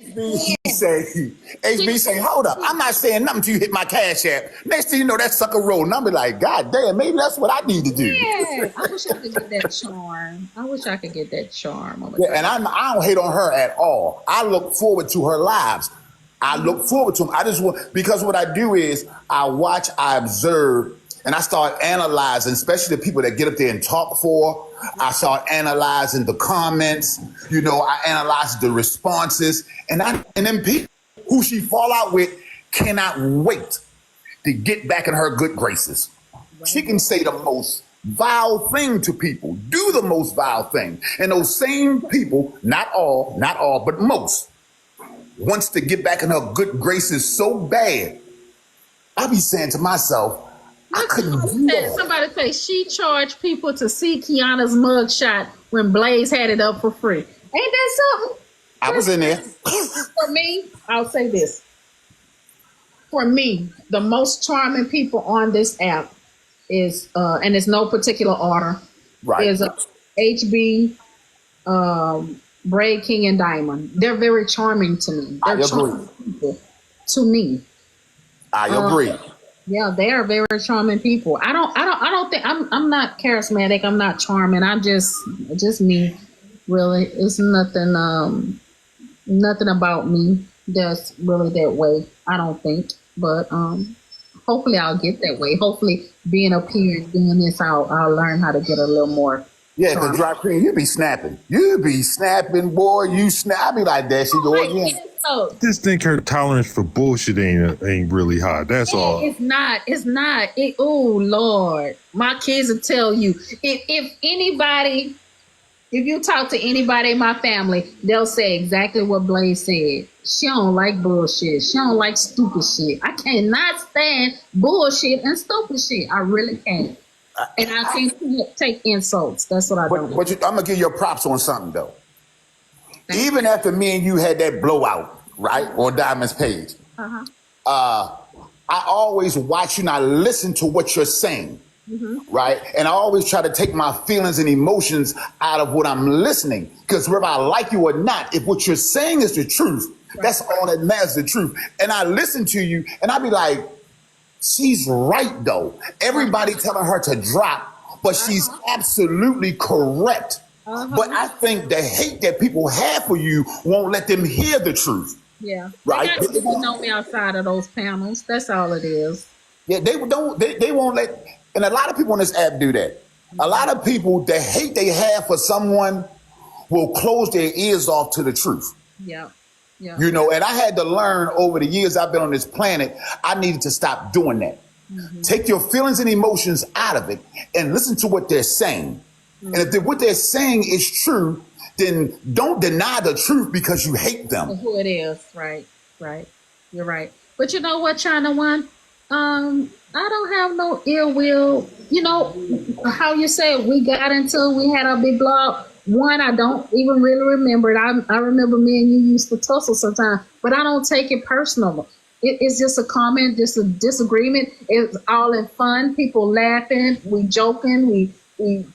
HB say, HB say, hold up, I'm not saying nothing till you hit my cash app. Next thing you know, that sucker roll. And I'm be like, God damn, maybe that's what I need to do. Yeah, I wish I could get that charm. I wish I could get that charm. Yeah, and I don't hate on her at all. I look forward to her lives. I look forward to them. I just want, because what I do is I watch, I observe, and I start analyzing, especially the people that get up there and talk for. I start analyzing the comments. You know, I analyze the responses, and then people who she fall out with cannot wait to get back in her good graces. Right. She can say the most vile thing to people, do the most vile thing, and those same people, not all, but most, wants to get back in her good graces so bad. I be saying to myself, I couldn't do that. Somebody say she charged people to see Kiana's mugshot when Blaze had it up for free. Ain't that something? I was in there. For me, I'll say this. For me, the most charming people on this app is, and it's no particular order, right? Is HB, Braid King, and Diamond. They're very charming to me. They're charming people to me. I agree. Yeah, they are very charming people. I don't think I'm not charismatic. I'm not charming. I'm just me. Really, it's nothing about me that's really that way. I don't think, but hopefully I'll get that way. Hopefully, being up here and doing this, I'll learn how to get a little more. Yeah, the dry cream, you be snapping. You be snapping, boy. You snap. I be like that. She go again. I just think her tolerance for bullshit ain't really high. That's all. It's not. Oh Lord, my kids will tell you. If you talk to anybody in my family, they'll say exactly what Blaze said. She don't like bullshit. She don't like stupid shit. I cannot stand bullshit and stupid shit. I really can't. And I can't take insults. That's what I don't. But I'm gonna give you props on something though. Even after me and you had that blowout, right, on Diamond's page, I always watch you and I listen to what you're saying, right? And I always try to take my feelings and emotions out of what I'm listening, because whether I like you or not, if what you're saying is the truth, that's all that matters, the truth. And I listen to you and I be like, she's right though. Everybody telling her to drop, but she's absolutely correct. But I think the hate that people have for you won't let them hear the truth. Yeah. Right? They know me outside of those panels. That's all it is. Yeah, they won't let, and a lot of people on this app do that. A lot of people, the hate they have for someone will close their ears off to the truth. Yeah. Yeah. You know, and I had to learn over the years I've been on this planet, I needed to stop doing that. Take your feelings and emotions out of it and listen to what they're saying. And if what they're saying is true, then don't deny the truth because you hate them. Who it is, right. You're right. But you know what, China One? I don't have no ill will. You know how you said we had a big blog. One, I don't even really remember it. I remember me and you used to tussle sometimes, but I don't take it personal. It's just a comment, just a disagreement. It's all in fun. People laughing, we joking, we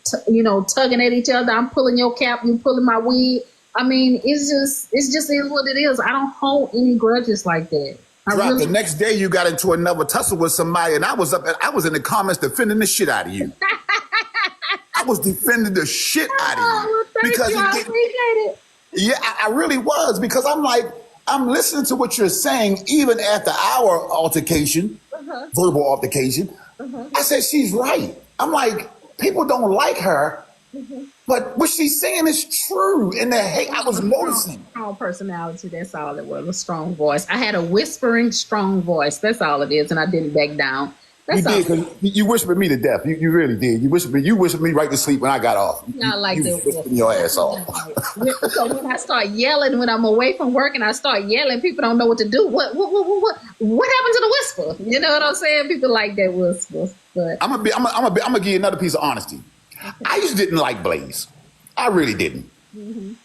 tugging at each other. I'm pulling your cap, you pulling my wig. I mean, it's just is what it is. I don't hold any grudges like that. The next day you got into another tussle with somebody, and I was in the comments defending the shit out of you. I was defending the shit out of you because I appreciate it. Yeah, I really was, because I'm like, I'm listening to what you're saying even after our altercation, verbal altercation. I said she's right. I'm like, people don't like her, but what she's saying is true. And the hate I was noticing. Strong personality. That's all it was. A strong voice. I had a whispering, strong voice. That's all it is, and I didn't back down. That's you did, because you whispered me to death. You really did. You whispered me right to sleep when I got off. Yeah, I like that. Whispered your ass off. So when I start yelling, when I'm away from work and I start yelling, people don't know what to do. What happened to the whisper? You know what I'm saying? People like that whisper. But I'm gonna give you another piece of honesty. I just didn't like Blaze. I really didn't. And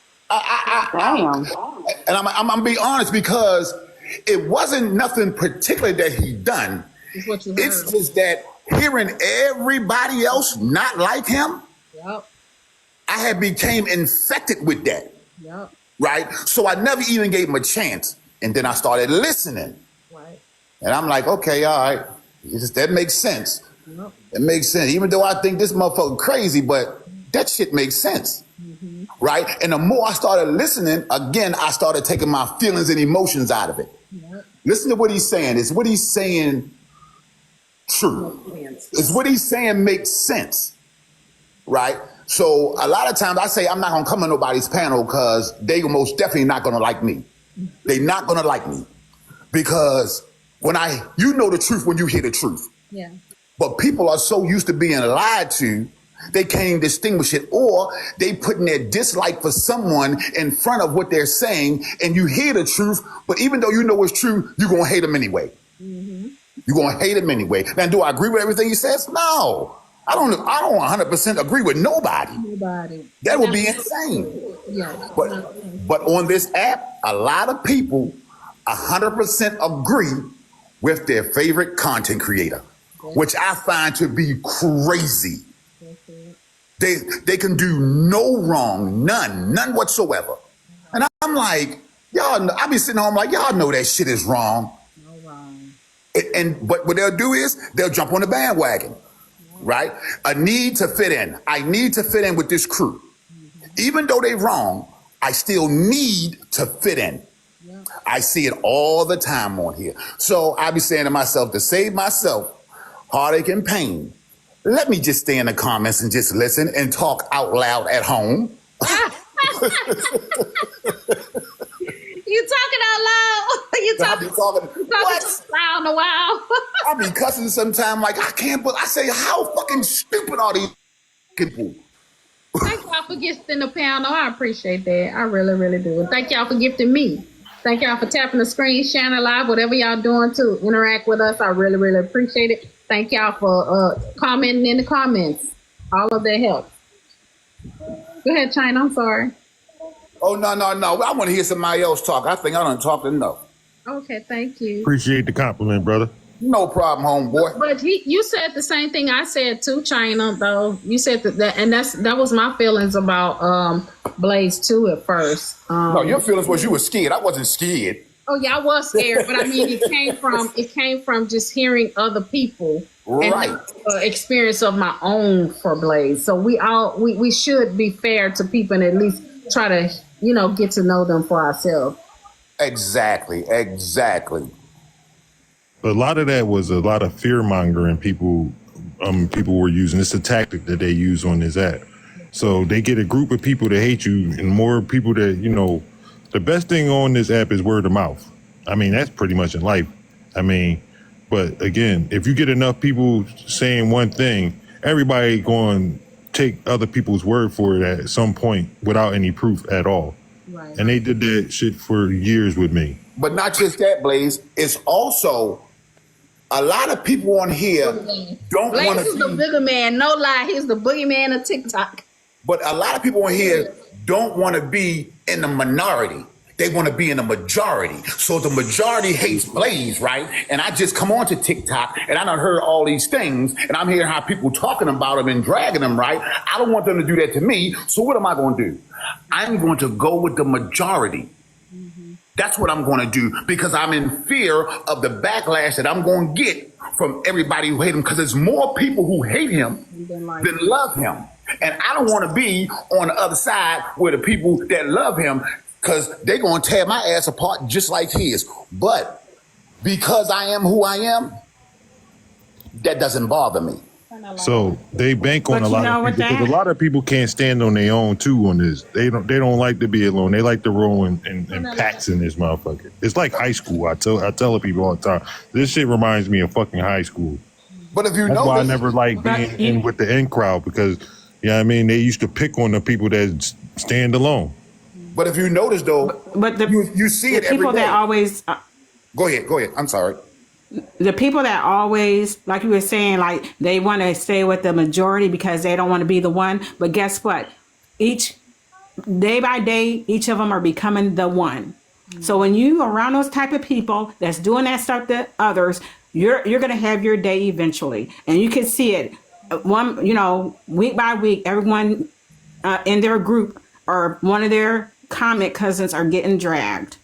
I'm gonna be honest, because it wasn't nothing particular that he done. It's just that hearing everybody else not like him, I had became infected with that. right? So I never even gave him a chance. And then I started listening. Right. And I'm like, okay, all right. That makes sense. Yep. It makes sense. Even though I think this motherfucker crazy, but that shit makes sense. Right? And the more I started listening, again, I started taking my feelings and emotions out of it. Yep. Listen to what he's saying. Is what he's saying true? Is what he's saying makes sense? Right? So a lot of times I say I'm not gonna come on nobody's panel because they most definitely not gonna like me. They're not gonna like me because you know the truth when you hear the truth. Yeah. But people are so used to being lied to, they can't even distinguish it, or they putting their dislike for someone in front of what they're saying, and you hear the truth, but even though you know it's true, you're gonna hate them anyway. You're gonna hate him anyway. Now, do I agree with everything he says? No. I don't 100% agree with nobody. Nobody. That would be insane. Yeah. But on this app, a lot of people 100% agree with their favorite content creator, which I find to be crazy. They can do no wrong, none whatsoever. And I'm like, y'all, I be sitting home like, y'all know that shit is wrong. No wrong. But what they'll do is they'll jump on the bandwagon, right? A need to fit in. I need to fit in with this crew. Even though they're wrong, I still need to fit in. I see it all the time on here. So I be saying to myself, to save myself heartache and pain, let me just stay in the comments and just listen and talk out loud at home. You talking out loud? You I be talking what? loud a while. I be cussing sometimes like I can't, but I say, how fucking stupid are these people? Thank y'all for gifting the panel. I appreciate that. I really, really do. Thank y'all for gifting me. Thank y'all for tapping the screen, sharing it live, whatever y'all doing to interact with us. I really, really appreciate it. Thank y'all for commenting in the comments. All of that helps. Go ahead, China. I'm sorry. Oh, no. I want to hear somebody else talk. I think I done talked enough. Okay, thank you. Appreciate the compliment, brother. No problem, homeboy. But you said the same thing I said too, China. Though you said that, and that was my feelings about Blaze 2 at first. No, your feelings was you were scared. I wasn't scared. Oh yeah, I was scared, but I mean, it came from just hearing other people Right. and experience of my own for Blaze. So we should be fair to people and at least try to get to know them for ourselves. Exactly. A lot of that was a lot of fear mongering people were using. It's a tactic that they use on this app. So they get a group of people that hate you and more people that, the best thing on this app is word of mouth. I mean, that's pretty much in life. I mean, but again, if you get enough people saying one thing, everybody going to take other people's word for it at some point without any proof at all. Right. And they did that shit for years with me. But not just that, Blaze. It's also a lot of people on here don't Blaze want is the to. bigger man. No lie, he's the boogeyman of TikTok. But a lot of people on here don't want to be in the minority. They want to be in the majority. So the majority hates Blaze, right? And I just come on to TikTok and I done heard all these things and I'm hearing how people talking about him and dragging him, right? I don't want them to do that to me. So what am I going to do? I'm going to go with the majority. That's what I'm going to do because I'm in fear of the backlash that I'm going to get from everybody who hate him because there's more people who hate him than love him. And I don't want to be on the other side where the people that love him, because they're going to tear my ass apart just like his. But because I am who I am, that doesn't bother me. So they bank on But a you lot know of what, people because Dan? a lot of people can't stand on their own too on this. They don't like to be alone. They like to roll in packs in this motherfucker. It's like high school. I tell people all the time. This shit reminds me of fucking high school. But if you That's know why I this, never liked being in with the in crowd because they used to pick on the people that stand alone. but if you notice though, But you see it the every people day. that always Go ahead. I'm sorry. the people that always, like you were saying, like they want to stay with the majority because they don't want to be the one. But guess what? Each day by day, each of them are becoming the one. So when you around those type of people that's doing that stuff to others, you're gonna have your day eventually, and you can see it. Week by week, everyone in their group or one of their comic cousins are getting dragged.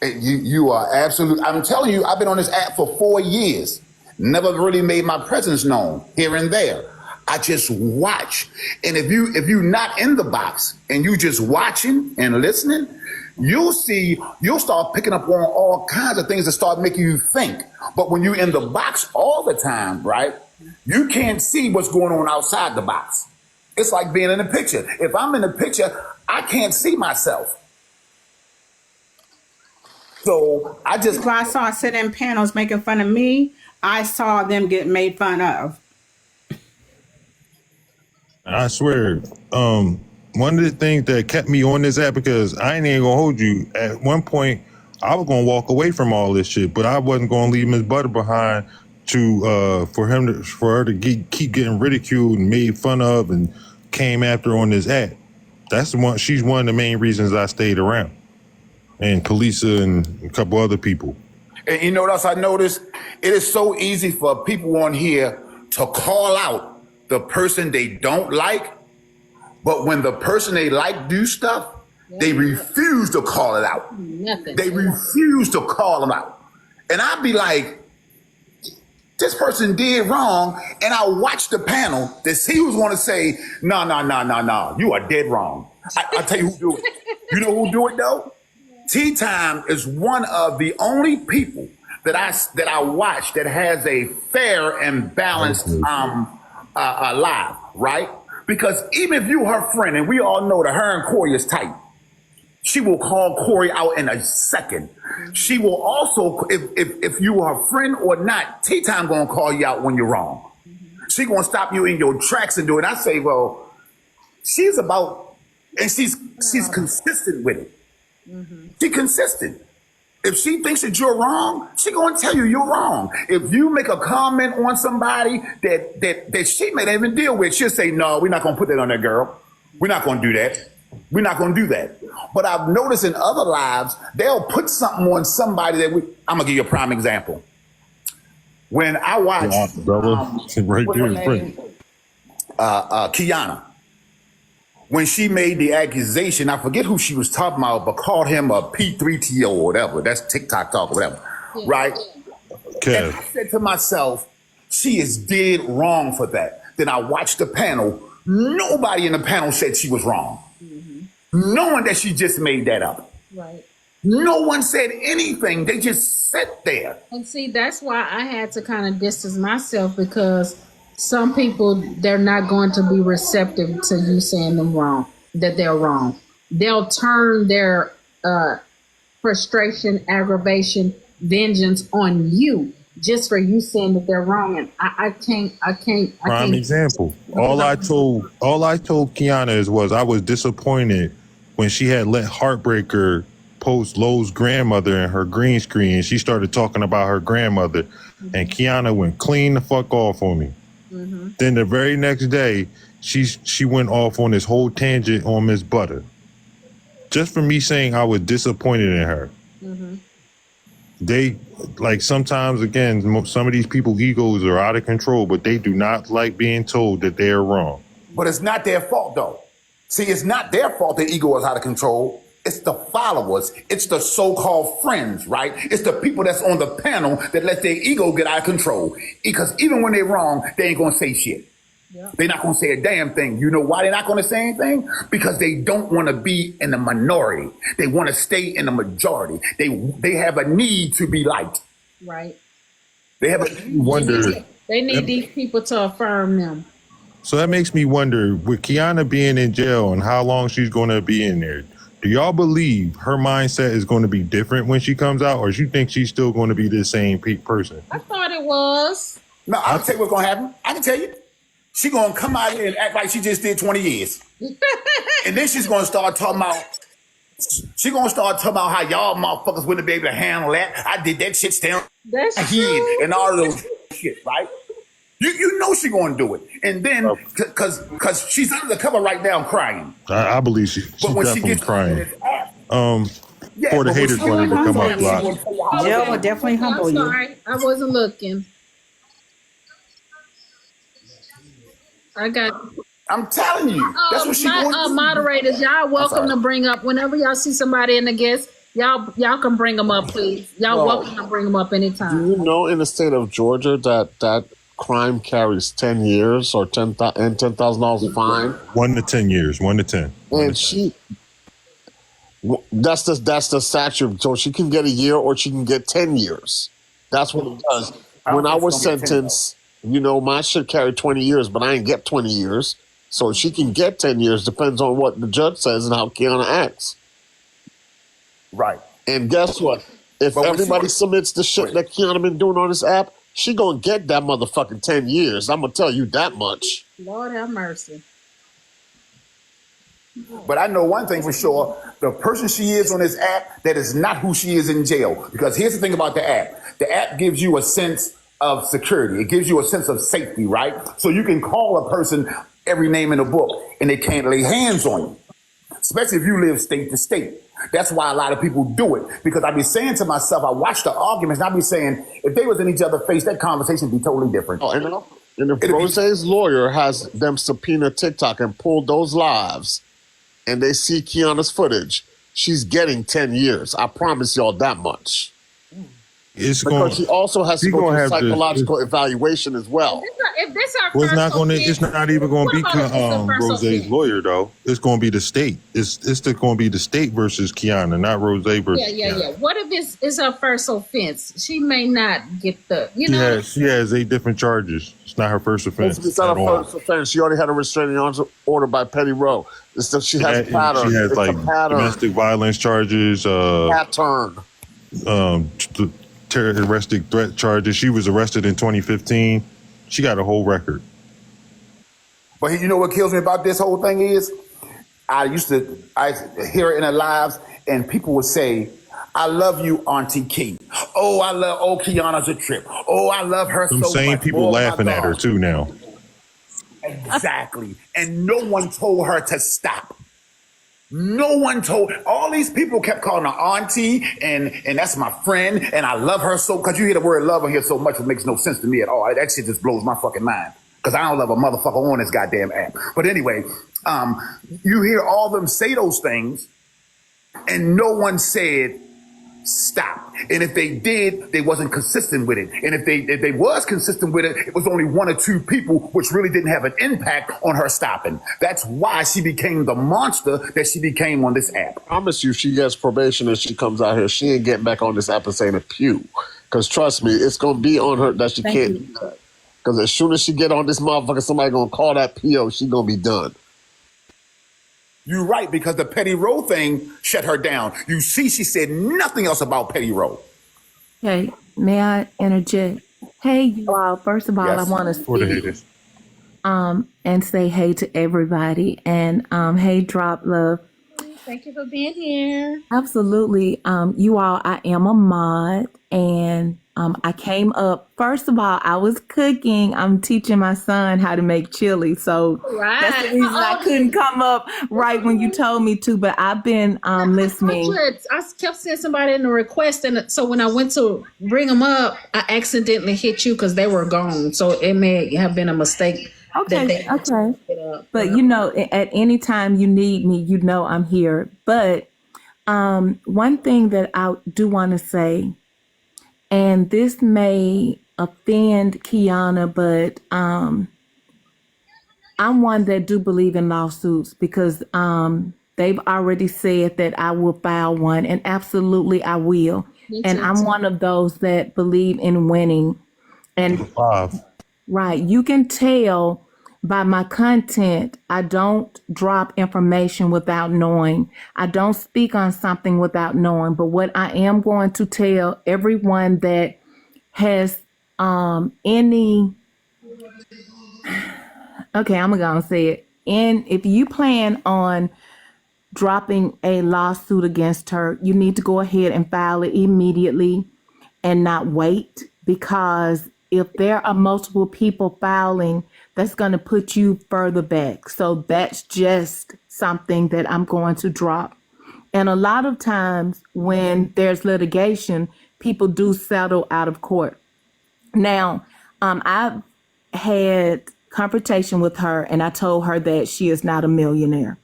You are absolutely. I'm telling you, I've been on this app for 4 years. Never really made my presence known here and there. I just watch. And if you're not in the box and you just watching and listening, you'll start picking up on all kinds of things that start making you think. But when you're in the box all the time, right, you can't see what's going on outside the box. It's like being in a picture. If I'm in a picture, I can't see myself. So I just. If I saw sit-in panels making fun of me, I saw them get made fun of. I swear, one of the things that kept me on this app, because I ain't even gonna hold you, at one point I was gonna walk away from all this shit, but I wasn't gonna leave Miss Butter behind for her to keep getting ridiculed and made fun of and came after on this app. That's the one. She's one of the main reasons I stayed around, and Kalisa and a couple other people. And you know what else I noticed? It is so easy for people on here to call out the person they don't like, but when the person they like do stuff, they refuse to call it out. Nothing. They refuse to call them out. And I'd be like, this person did wrong, and I watched the panel to see who's going to say, no, you are dead wrong. I tell you who do it. You know who do it, though? Tea Time is one of the only people that I watch that has a fair and balanced live, right? Because even if you her friend, and we all know that her and Corey is tight, she will call Corey out in a second. She will also, if you are her friend or not, Tea Time gonna call you out when you're wrong. She gonna stop you in your tracks and do it. I say, well, she's about, and she's consistent with it. She consistent. If she thinks that you're wrong, she gonna tell you you're wrong. If you make a comment on somebody that she may not even deal with, she'll say, no, we're not gonna put that on that girl. We're not gonna do that. We're not gonna do that. But I've noticed in other lives, they'll put something on somebody that I'm gonna give you a prime example. When I watched right there in front. Kiana, when she made the accusation, I forget who she was talking about, but called him a P3TO or whatever. That's TikTok talk or whatever, right? Okay. And I said to myself, she is dead wrong for that. Then I watched the panel. Nobody in the panel said she was wrong. Knowing that she just made that up. Right. No one said anything. They just sat there. And see, that's why I had to kind of distance myself, because some people, they're not going to be receptive to you saying them wrong, that they're wrong. They'll turn their frustration, aggravation, vengeance on you just for you saying that they're wrong. And I can't. Prime example. All I told Kiana was I was disappointed when she had let Heartbreaker post Lowe's grandmother in her green screen. She started talking about her grandmother, and Kiana went clean the fuck off on me. Then the very next day, she went off on this whole tangent on Miss Butter, just for me saying I was disappointed in her. They, like, sometimes, again, some of these people's egos are out of control, but they do not like being told that they are wrong. But it's not their fault, though. See, it's not their fault their ego is out of control. It's the followers. It's the so-called friends, right? It's the people that's on the panel that let their ego get out of control. Because even when they're wrong, they ain't going to say shit. They're not going to say a damn thing. You know why they're not going to say anything? Because they don't want to be in the minority. They want to stay in the majority. They have a need to be liked. Right. They have a Wonder. They need these people to affirm them. So that makes me wonder, with Kiana being in jail and how long she's going to be in there, do y'all believe her mindset is going to be different when she comes out, or do you think she's still going to be the same person? I thought it was. No, I'll tell you what's going to happen. I can tell you. She going to come out here and act like she just did 20 years. And then she's going to start talking about, how y'all motherfuckers wouldn't be able to handle that. I did that shit down That's head true. and all of those shit, right? You know she going to do it. And then, because she's under the cover right now crying. I believe she's But when she definitely gets crying. yeah, For the but when haters she- wanted to come up, Block. Jill will definitely humble I'm you. sorry. I wasn't looking. I got. I'm telling you, that's what she going to do. Moderators, y'all welcome to bring up whenever y'all see somebody in the guest. Y'all can bring them up, please. Y'all welcome to bring them up anytime. Do you know in the state of Georgia that crime carries 10 years or $10,000 fine? 1 to 10 years. 1 to 10. And that's the statute. So she can get a year or she can get 10 years. That's what it does. When I was sentenced, my shit carried 20 years, but I ain't get 20 years. So she can get 10 years. Depends on what the judge says and how Kiana acts. Right. And guess what? If everybody submits the shit that Kiana been doing on this app, she gonna get that motherfucking 10 years. I'm gonna tell you that much. Lord have mercy. But I know one thing for sure: the person she is on this app, that is not who she is in jail. Because here's the thing about the app: the app gives you a sense of security. It gives you a sense of safety, right? So you can call a person every name in the book, and they can't lay hands on you, especially if you live state to state. That's why a lot of people do it. Because I be saying to myself, I watch the arguments, and I be saying, if they was in each other's face, that conversation would be totally different. Oh, and if Rose's lawyer has them subpoena TikTok and pull those lives, and they see Kiana's footage, she's getting 10 years. I promise y'all that much. It's Because going. she also has to She go gonna through have to- evaluation evaluation as well. If this our Well, it's first not going to. offense, It's not even going what to about if it's the be first Rose's offense? lawyer though. It's going to be the state. It's going to be the state versus Kiana, not Rose versus. Yeah. Kiana. What if it's her first offense? She may not get the, She has 8 different charges. It's not her first offense. It's not at a all. first offense. She already had a restraining order by Petty Row. She has a pattern. She has It's like a pattern. domestic violence charges, Pattern. terroristic threat charges. She was arrested in 2015. She got a whole record. But you know what kills me about this whole thing is, I hear it in her lives, and people would say, "I love you, Auntie Key. Oh, Kiana's a trip. Oh, I love her Some so same much. people Oh, my laughing at her God." too now. Exactly. And no one told her to stop. No one told. All these people kept calling her auntie, and that's my friend, and I love her so. Because you hear the word love on here so much, it makes no sense to me at all. That shit just blows my fucking mind. Because I don't love a motherfucker on this goddamn app. But anyway, you hear all them say those things, and no one said stop. And if they did, they wasn't consistent with it. And if they was consistent with it, it was only 1 or 2 people, which really didn't have an impact on her stopping. That's why she became the monster that she became on this app. I promise you, she gets probation and she comes out here. She ain't getting back on this app and saying a pew. Because trust me, it's going to be on her that she can't do that. Because as soon as she get on this motherfucker, somebody going to call that PO. She going to be done. You're right, because the Petty Row thing shut her down. You see, she said nothing else about Petty Row. Hey, may I interject? Hey, you all. First of all, Yes. I want For the to haters. and say hey to everybody. And hey, Drop Love. Thank you for being here. Absolutely. You all, I am a mod, and I came up. First of all, I was cooking. I'm teaching my son how to make chili, so that's the reason I couldn't come up right when you told me to. But I've been listening. I kept seeing somebody in the request, and so when I went to bring them up, I accidentally hit you because they were gone. So it may have been a mistake. Okay. But at any time you need me, I'm here. But one thing that I do want to say, and this may offend Kiana, but I'm one that do believe in lawsuits because they've already said that I will file one, and absolutely I will. And I'm one of those that believe in winning. And 5. right, you can tell by my content, I don't drop information without knowing. I don't speak on something without knowing. But what I am going to tell everyone that has any, okay, I'm gonna say it. And if you plan on dropping a lawsuit against her, you need to go ahead and file it immediately and not wait, because if there are multiple people filing, that's going to put you further back. So that's just something that I'm going to drop. And a lot of times when there's litigation, people do settle out of court. Now, I've had confrontation with her, and I told her that she is not a millionaire.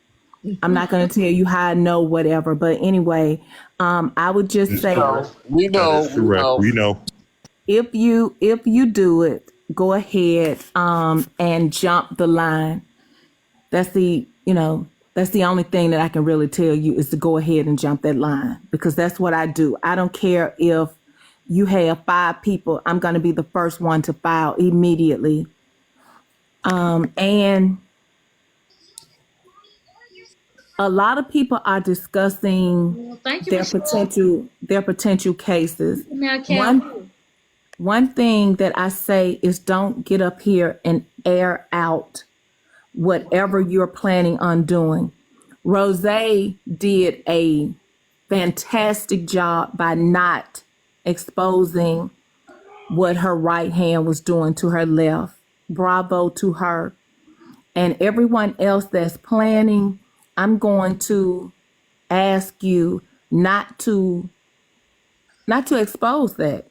I'm not going to tell you how I know whatever, but anyway, I would just say, We That know, is correct. We know. if you do it, go ahead and jump the line. That's the only thing that I can really tell you is to go ahead and jump that line, because that's what I do. I don't care if you have 5 people. I'm going to be the first one to file immediately. And a lot of people are discussing Well, thank you, their Michelle. potential cases. Now, Cam, One thing that I say is don't get up here and air out whatever you're planning on doing. Rose did a fantastic job by not exposing what her right hand was doing to her left. Bravo to her. And everyone else that's planning, I'm going to ask you not to expose that,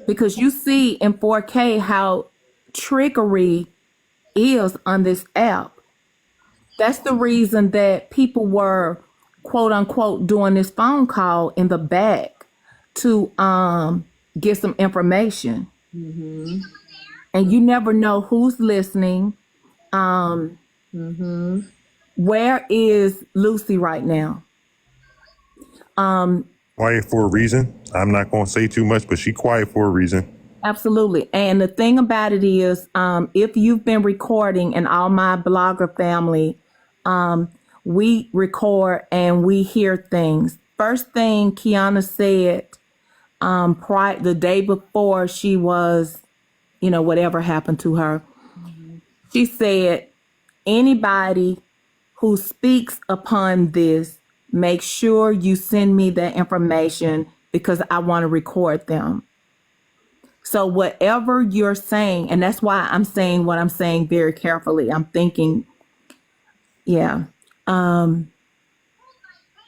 because you see in 4K how trickery is on this app. That's the reason that people were quote unquote doing this phone call in the back to get some information. And you never know who's listening. Where is Lucy right now? Quiet for a reason. I'm not going to say too much, but she quiet for a reason. Absolutely. And the thing about it is, if you've been recording, and all my blogger family, we record and we hear things. First thing Kiana said, the day before she was, whatever happened to her, she said, anybody who speaks upon this, make sure you send me that information because I want to record them. So whatever you're saying, and that's why I'm saying what I'm saying very carefully. I'm thinking,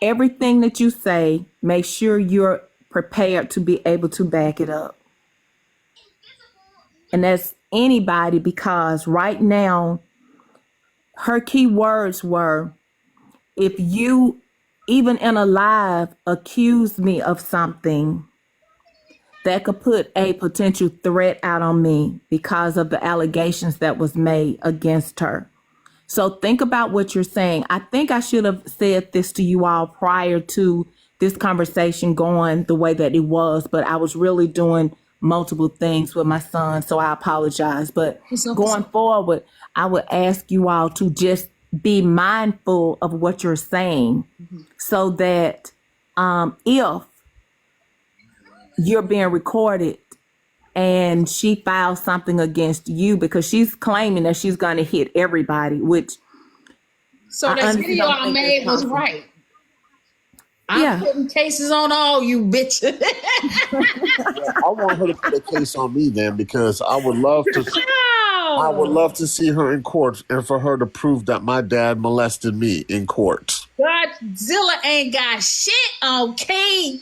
everything that you say, make sure you're prepared to be able to back it up. And that's anybody, because right now, her key words were, if you, even in a live, accuse me of something, that could put a potential threat out on me because of the allegations that was made against her. So think about what you're saying. I think I should have said this to you all prior to this conversation going the way that it was, but I was really doing multiple things with my son, so I apologize. But going forward, I would ask you all to just be mindful of what you're saying, so that if you're being recorded and she files something against you, because she's claiming that she's going to hit everybody, which so that video I made was right. I'm putting cases on all you bitches. I want her to put a case on me then, because I would love to. I would love to see her in court and for her to prove that my dad molested me in court. Godzilla ain't got shit on King.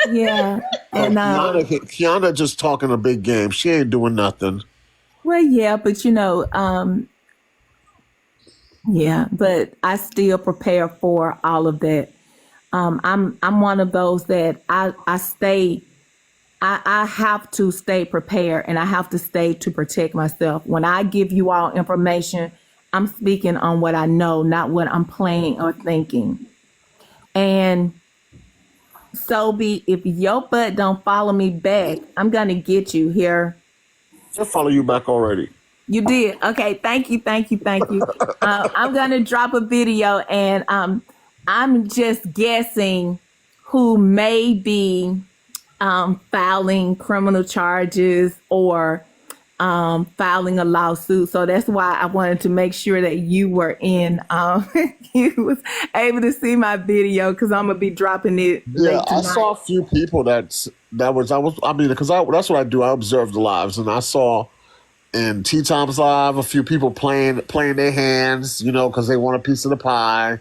Yeah. And Kiana just talking a big game. She ain't doing nothing. Well, yeah, but but I still prepare for all of that. I'm one of those that I have to stay prepared, and I have to stay to protect myself. When I give you all information, I'm speaking on what I know, not what I'm playing or thinking. And Sobe, if your butt don't follow me back, I'm gonna get you here. I follow you back already. You did? Okay, thank you. I'm gonna drop a video, and I'm just guessing who may be filing criminal charges or filing a lawsuit. So that's why I wanted to make sure that you were you was able to see my video, because I'm gonna be dropping it. Yeah, I saw a few people because that's what I do. I observe the lives, and I saw in Tea Times Live a few people playing their hands, because they want a piece of the pie.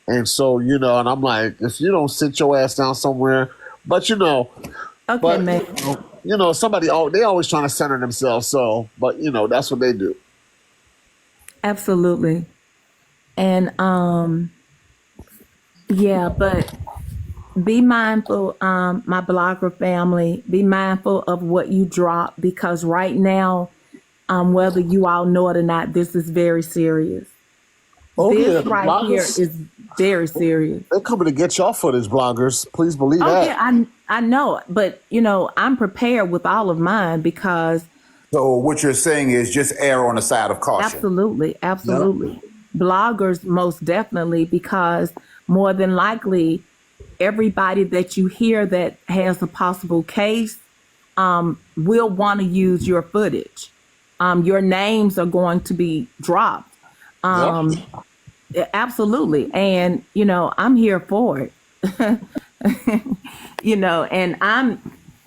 And so, and I'm like, if you don't sit your ass down somewhere, but okay, man. Somebody, they always trying to center themselves. So, but that's what they do. Absolutely. And yeah, but be mindful, my blogger family, be mindful of what you drop because right now, whether you all know it or not, this is very serious. Oh yeah, This the right here bloggers, is very serious. they're coming to get your footage, bloggers. Please believe Oh that. yeah, I know, but you know, I'm prepared with all of mine because So what you're saying is just err on the side of caution. absolutely, absolutely. Bloggers most definitely because more than likely everybody that you hear that has a possible case will want to use your footage. Your names are going to be dropped. Yep. Absolutely. And, you know, I'm here for it. You know, and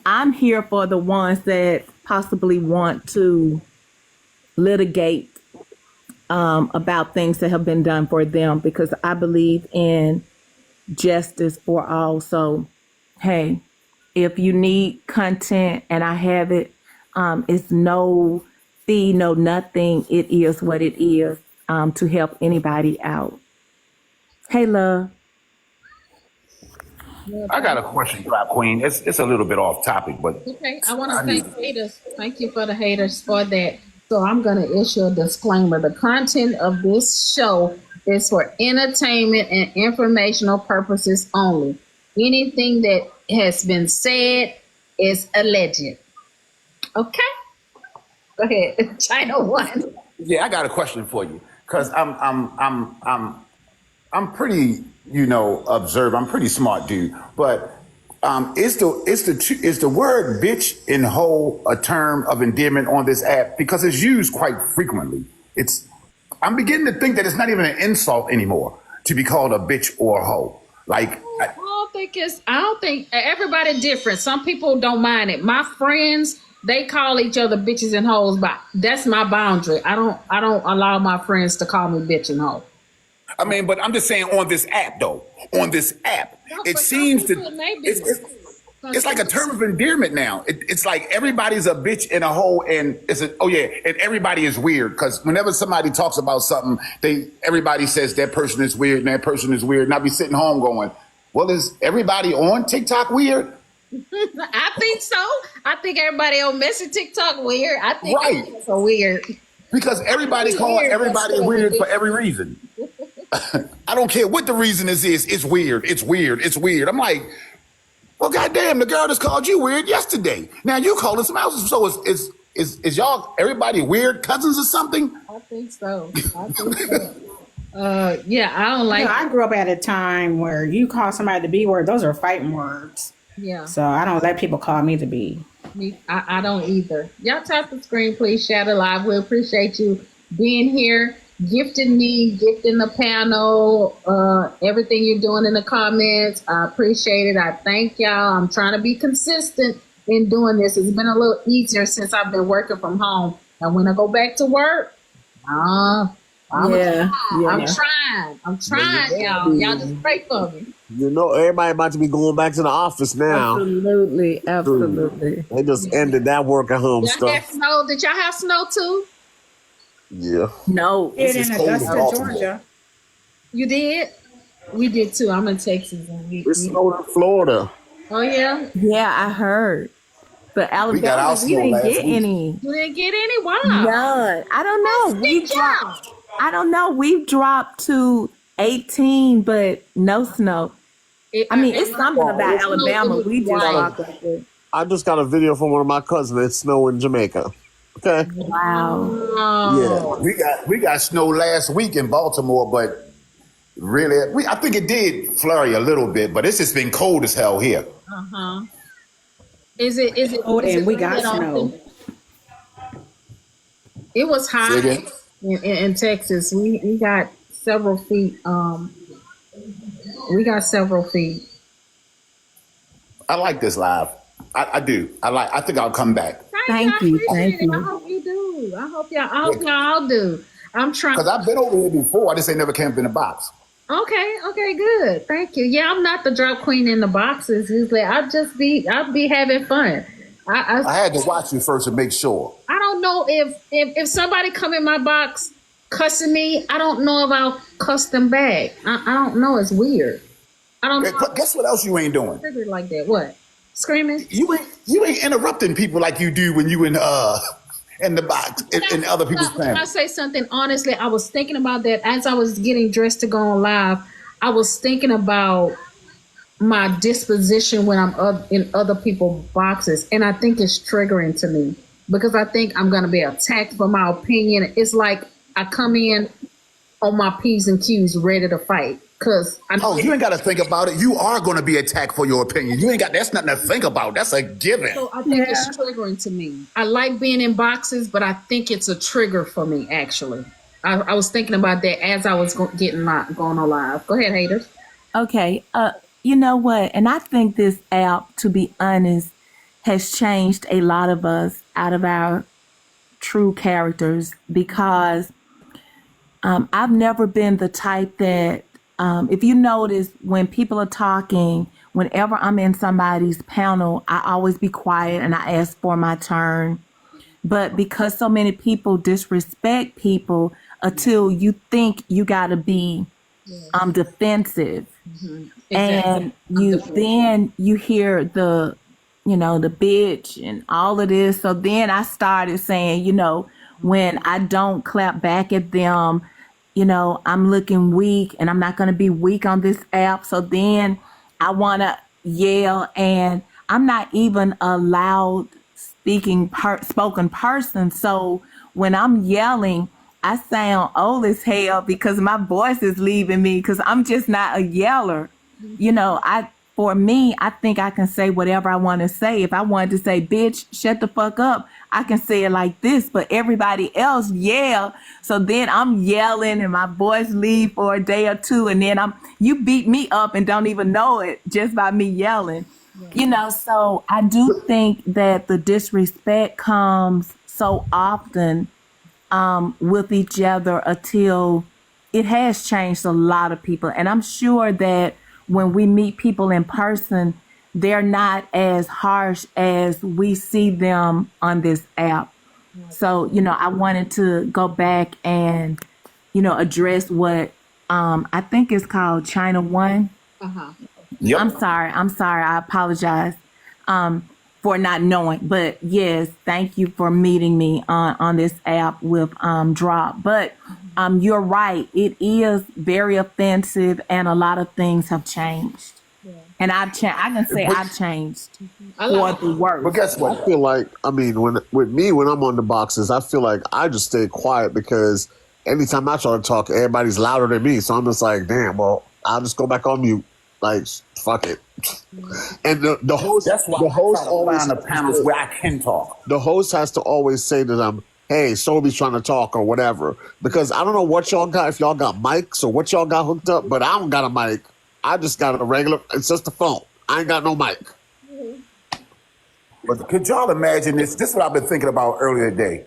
I'm here for the ones that possibly want to litigate about things that have been done for them because I believe in justice for all. So, hey, if you need content and I have it, it's no fee, no nothing. It is what it is to help anybody out. Hey, love. I got a question, Drop Queen. It's a little bit off topic, but Okay, I want to I need thank haters. Thank you for the haters for that. So I'm going to issue a disclaimer. The content of this show is for entertainment and informational purposes only. Anything that has been said is alleged. Okay? Go ahead. China one. yeah, I got a question for you because I'm pretty, observant. I'm pretty smart dude, but is the word bitch and hoe a term of endearment on this app because it's used quite frequently? I'm beginning to think that it's not even an insult anymore to be called a bitch or a hoe. Like, I don't think everybody different. Some people don't mind it. My friends, they call each other bitches and hoes, but that's my boundary. I don't allow my friends to call me bitch and hoe. I mean, but I'm just saying on this app though, on this app, it seems to, it's like a term of endearment now. It's like everybody's a bitch and a hoe, and and everybody is weird because whenever somebody talks about something, everybody says that person is weird and that person is weird, and I'll be sitting home going, well, is everybody on TikTok weird? I think so. I think everybody on Messy TikTok weird. I think Right. it's so weird. Because everybody calling everybody weird for every reason. I don't care what the reason is. It's weird. It's weird. It's weird. I'm like, well, goddamn, the girl just called you weird yesterday. Now you calling some else. So is y'all everybody weird cousins or something? I think so. Yeah, I don't like. You know, I grew up at a time where you call somebody the B word, those are fighting words. Yeah, So I don't let people call me the B. I don't either. Y'all tap the screen, please. Share the live. We appreciate you being here, gifting me, gifting the panel, everything you're doing in the comments. I appreciate it. I thank y'all. I'm trying to be consistent in doing this. It's been a little easier since I've been working from home. And when I go back to work, I'm trying, y'all. Y'all just pray for me. You know, everybody about to be going back to the office now. Absolutely, absolutely. They just ended that work at home Y'all have stuff. snow? Did y'all have snow too? Yeah. No, Here is in cold in Augusta, Baltimore. Georgia. You did? We did too. I'm in Texas. And It snowed in Florida. oh yeah? yeah, I heard. But got our Alabama, we snow didn't last get week. any. You didn't get any? Wow. None. I don't know. We dropped. I don't know. We've dropped to 18, but no snow. I mean, it's something about Alabama. We just rock up there. I just got a video from one of my cousins. It's snow in Jamaica. Okay. Wow. Oh. Yeah, we got snow last week in Baltimore, but really, I think it did flurry a little bit, but it's just been cold as hell here. Uh-huh. Is it Oh, is and it we got raining snow. often? It was hot Say again? in Texas. We got several feet. We got several feet. I like this live. I do. I think I'll come back Thank I you, appreciate thank it. you. I hope you do. I hope y'all do. I'm trying. because I've been over here before. I just ain't never camped in a box. Okay, good. Thank you. Yeah, I'm not the drop queen in the boxes. Usually, I'll be having fun. I had to watch you first to make sure. I don't know if somebody come in my box, cussing me, I don't know if I'll cuss them back. I don't know. It's weird. I don't know. Guess what else you ain't doing? Triggered like that. What? Screaming? You ain't interrupting people like you do when you in the box in other people's Can I families. say something honestly? I was thinking about that as I was getting dressed to go on live. I was thinking about my disposition when I'm up in other people's boxes, and I think it's triggering to me because I think I'm going to be attacked for my opinion. It's like I come in on my P's and Q's ready to fight because I know. Oh, you ain't got to think about it. You are going to be attacked for your opinion. You ain't got. That's nothing to think about. That's a given. So I think it's triggering to me. I like being in boxes, but I think it's a trigger for me, actually. I was thinking about that as I was going on live. Go ahead, haters. Okay. You know what? And I think this app, to be honest, has changed a lot of us out of our true characters because I've never been the type that, if you notice, when people are talking, whenever I'm in somebody's panel, I always be quiet and I ask for my turn. But because so many people disrespect people until you think you got to be defensive. Exactly. And you hear the bitch and all of this. So then I started saying, when I don't clap back at them, I'm looking weak and I'm not going to be weak on this app. So then I want to yell, and I'm not even a loud spoken person. So when I'm yelling, I sound old as hell because my voice is leaving me because I'm just not a yeller. For me, I think I can say whatever I want to say. If I wanted to say, bitch, shut the fuck up, I can say it like this, but everybody else yell. So then I'm yelling and my voice leave for a day or two. And then you beat me up and don't even know it just by me yelling, so I do think that the disrespect comes so often with each other until it has changed a lot of people. And I'm sure that when we meet people in person, they're not as harsh as we see them on this app. So, I wanted to go back and, address what I think is called China One. Yep. I'm sorry. I apologize for not knowing. But yes, thank you for meeting me on this app with Drop. But you're right. It is very offensive, and a lot of things have changed. And I've changed. I can say I've changed for the worse. But guess what? I feel like, when I'm on the boxes, I feel like I just stay quiet because anytime I try to talk, everybody's louder than me. So I'm just like, damn, well, I'll just go back on mute. Like, fuck it. And the host, That's why the host I try to always find the panels where I can talk. the host has to always say to them, hey, Sobe's trying to talk or whatever. Because I don't know what y'all got, if y'all got mics or what y'all got hooked up, but I don't got a mic. I just got a regular, it's just a phone. I ain't got no mic. But could y'all imagine this? This is what I've been thinking about earlier today.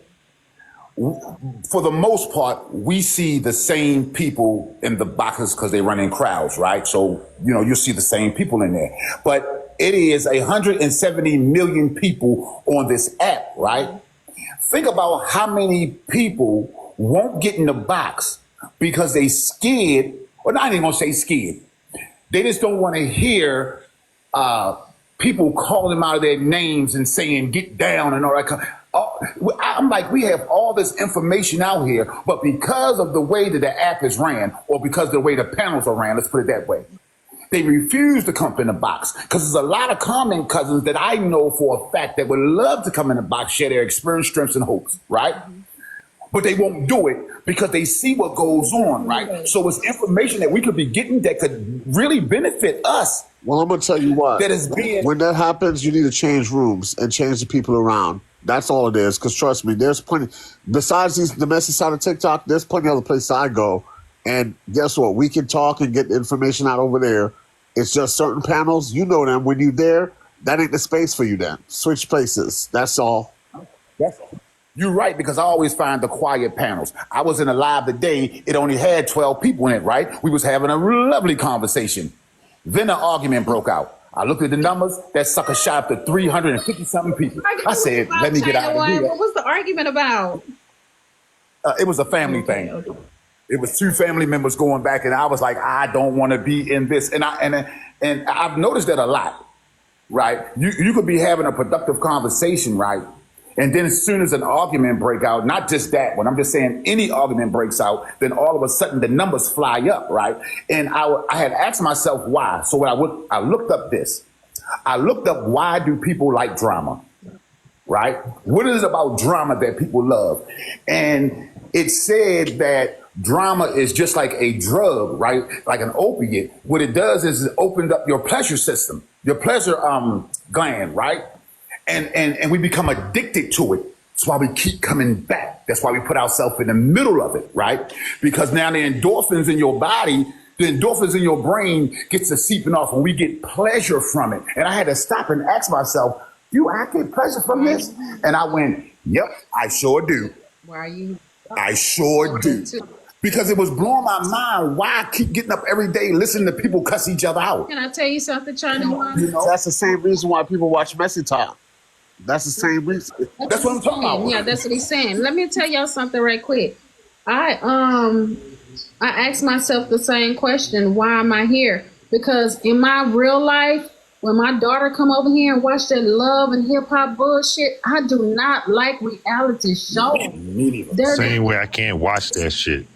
For the most part, we see the same people in the boxes because they run in crowds, right? So, you'll see the same people in there. But it is 170 million people on this app, right? Think about how many people won't get in the box because they scared, or not even gonna say scared. They just don't want to hear people calling them out of their names and saying, get down and all that. I'm like, we have all this information out here, but because of the way that the app is ran, or because of the way the panels are ran, let's put it that way, they refuse to come in the box because there's a lot of comment cousins that I know for a fact that would love to come in the box, share their experience, strengths, and hopes, right? But they won't do it because they see what goes on, right? So it's information that we could be getting that could really benefit us. Well, I'm going to tell you what. That is being... When that happens, you need to change rooms and change the people around. That's all it is. Because trust me, there's plenty. Besides the messy side of TikTok, there's plenty other places I go. And guess what? We can talk and get information out over there. It's just certain panels. You know them. When you're there, that ain't the space for you then. Switch places. That's all. You're right, because I always find the quiet panels. I was in a live today. It only had 12 people in it, right? We was having a lovely conversation. Then an argument broke out. I looked at the numbers. That sucker shot up to 350-something people. I said, let me get out of here. What was the argument about? It was a family thing. Okay. It was two family members going back, and I was like, I don't want to be in this. And I've noticed that a lot, right? You could be having a productive conversation, right? And then as soon as an argument break out, not just that one, I'm just saying any argument breaks out, then all of a sudden the numbers fly up, right? And I had asked myself why. So when I looked up this. I looked up why do people like drama, right? What is it about drama that people love? And it said that drama is just like a drug, right? Like an opiate. What it does is it opens up your pleasure system, your pleasure gland, right? And we become addicted to it. That's why we keep coming back. That's why we put ourselves in the middle of it, right? Because now the endorphins in your body, the endorphins in your brain gets to seeping off and we get pleasure from it. And I had to stop and ask myself, do I get pleasure from this? And I went, yep, I sure do. Why are you? I sure do. Because it was blowing my mind why I keep getting up every day listening to people cuss each other out. Can I tell you something, China One? You know? That's the same reason why people watch Messy Talk. That's the same reason. That's what I'm talking about. Yeah, that's what he's saying. Let me tell y'all something right quick. I asked myself the same question, why am I here? Because in my real life, when my daughter come over here and watch that love and hip hop bullshit, I do not like reality shows. Same way I can't watch that shit.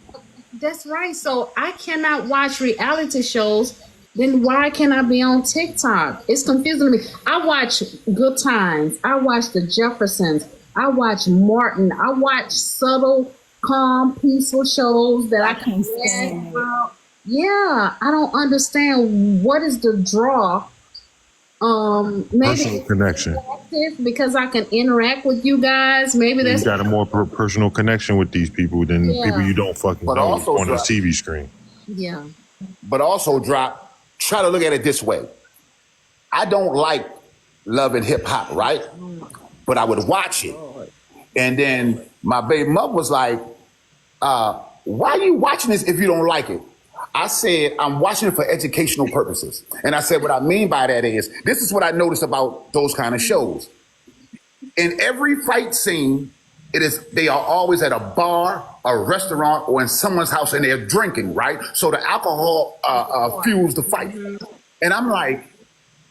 That's right. So I cannot watch reality shows. Then why can't I be on TikTok? It's confusing to me. I watch Good Times. I watch The Jeffersons. I watch Martin. I watch subtle, calm, peaceful shows that I can stand about. Yeah, I don't understand what is the draw. Maybe Personal connection. because I can interact with you guys. Maybe You that's got a more personal connection with these people than Yeah. people you don't fucking But know also, on a Drop, TV screen. yeah. but also Drop, try to look at it this way. I don't like love and hip hop, right? But I would watch it. And then my baby mother was like, why are you watching this if you don't like it? I said, I'm watching it for educational purposes. And I said, what I mean by that is, this is what I noticed about those kind of shows. In every fight scene, they are always at a bar, a restaurant, or in someone's house, and they're drinking, right? So the alcohol fuels the fight. And I'm like,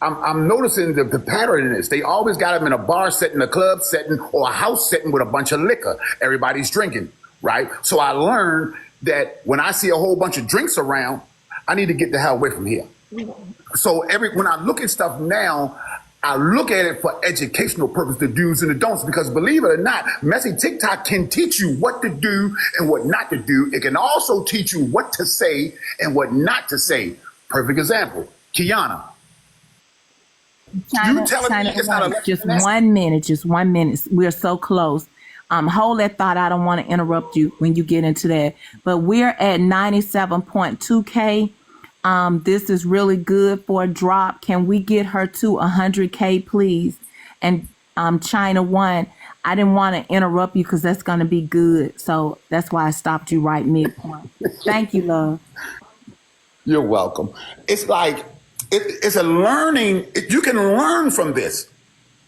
I'm noticing the pattern in this. They always got them in a bar setting, a club setting, or a house setting with a bunch of liquor. Everybody's drinking, right? So I learned that when I see a whole bunch of drinks around, I need to get the hell away from here. So when I look at stuff now, I look at it for educational purpose, the do's and the don'ts, because believe it or not, Messy TikTok can teach you what to do and what not to do. It can also teach you what to say and what not to say. Perfect example, Kiana. China, You telling me it's not a just lesson? 1 minute, just 1 minute. We're so close. Hold that thought. I don't want to interrupt you when you get into that. But we're at 97.2K. This is really good for a drop. Can we get her to 100K, please? And China One, I didn't want to interrupt you because that's going to be good. So that's why I stopped you right midpoint. Thank you, love. You're welcome. It's like, it's a learning. You can learn from this.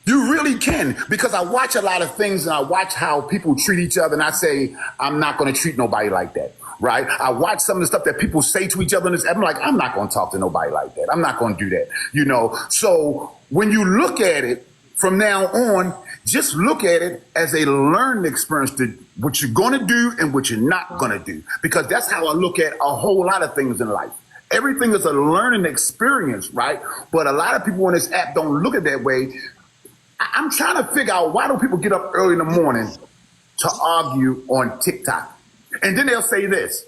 You really can, because I watch a lot of things and I watch how people treat each other, and I say, I'm not going to treat nobody like that, right? I watch some of the stuff that people say to each other, and I'm like, I'm not going to talk to nobody like that. I'm not going to do that, you know? So when you look at it from now on, just look at it as a learning experience to what you're going to do and what you're not going to do, because that's how I look at a whole lot of things in life. Everything is a learning experience, right? But a lot of people on this app don't look at it that way. I'm trying to figure out, why do people get up early in the morning to argue on TikTok? And then they'll say this,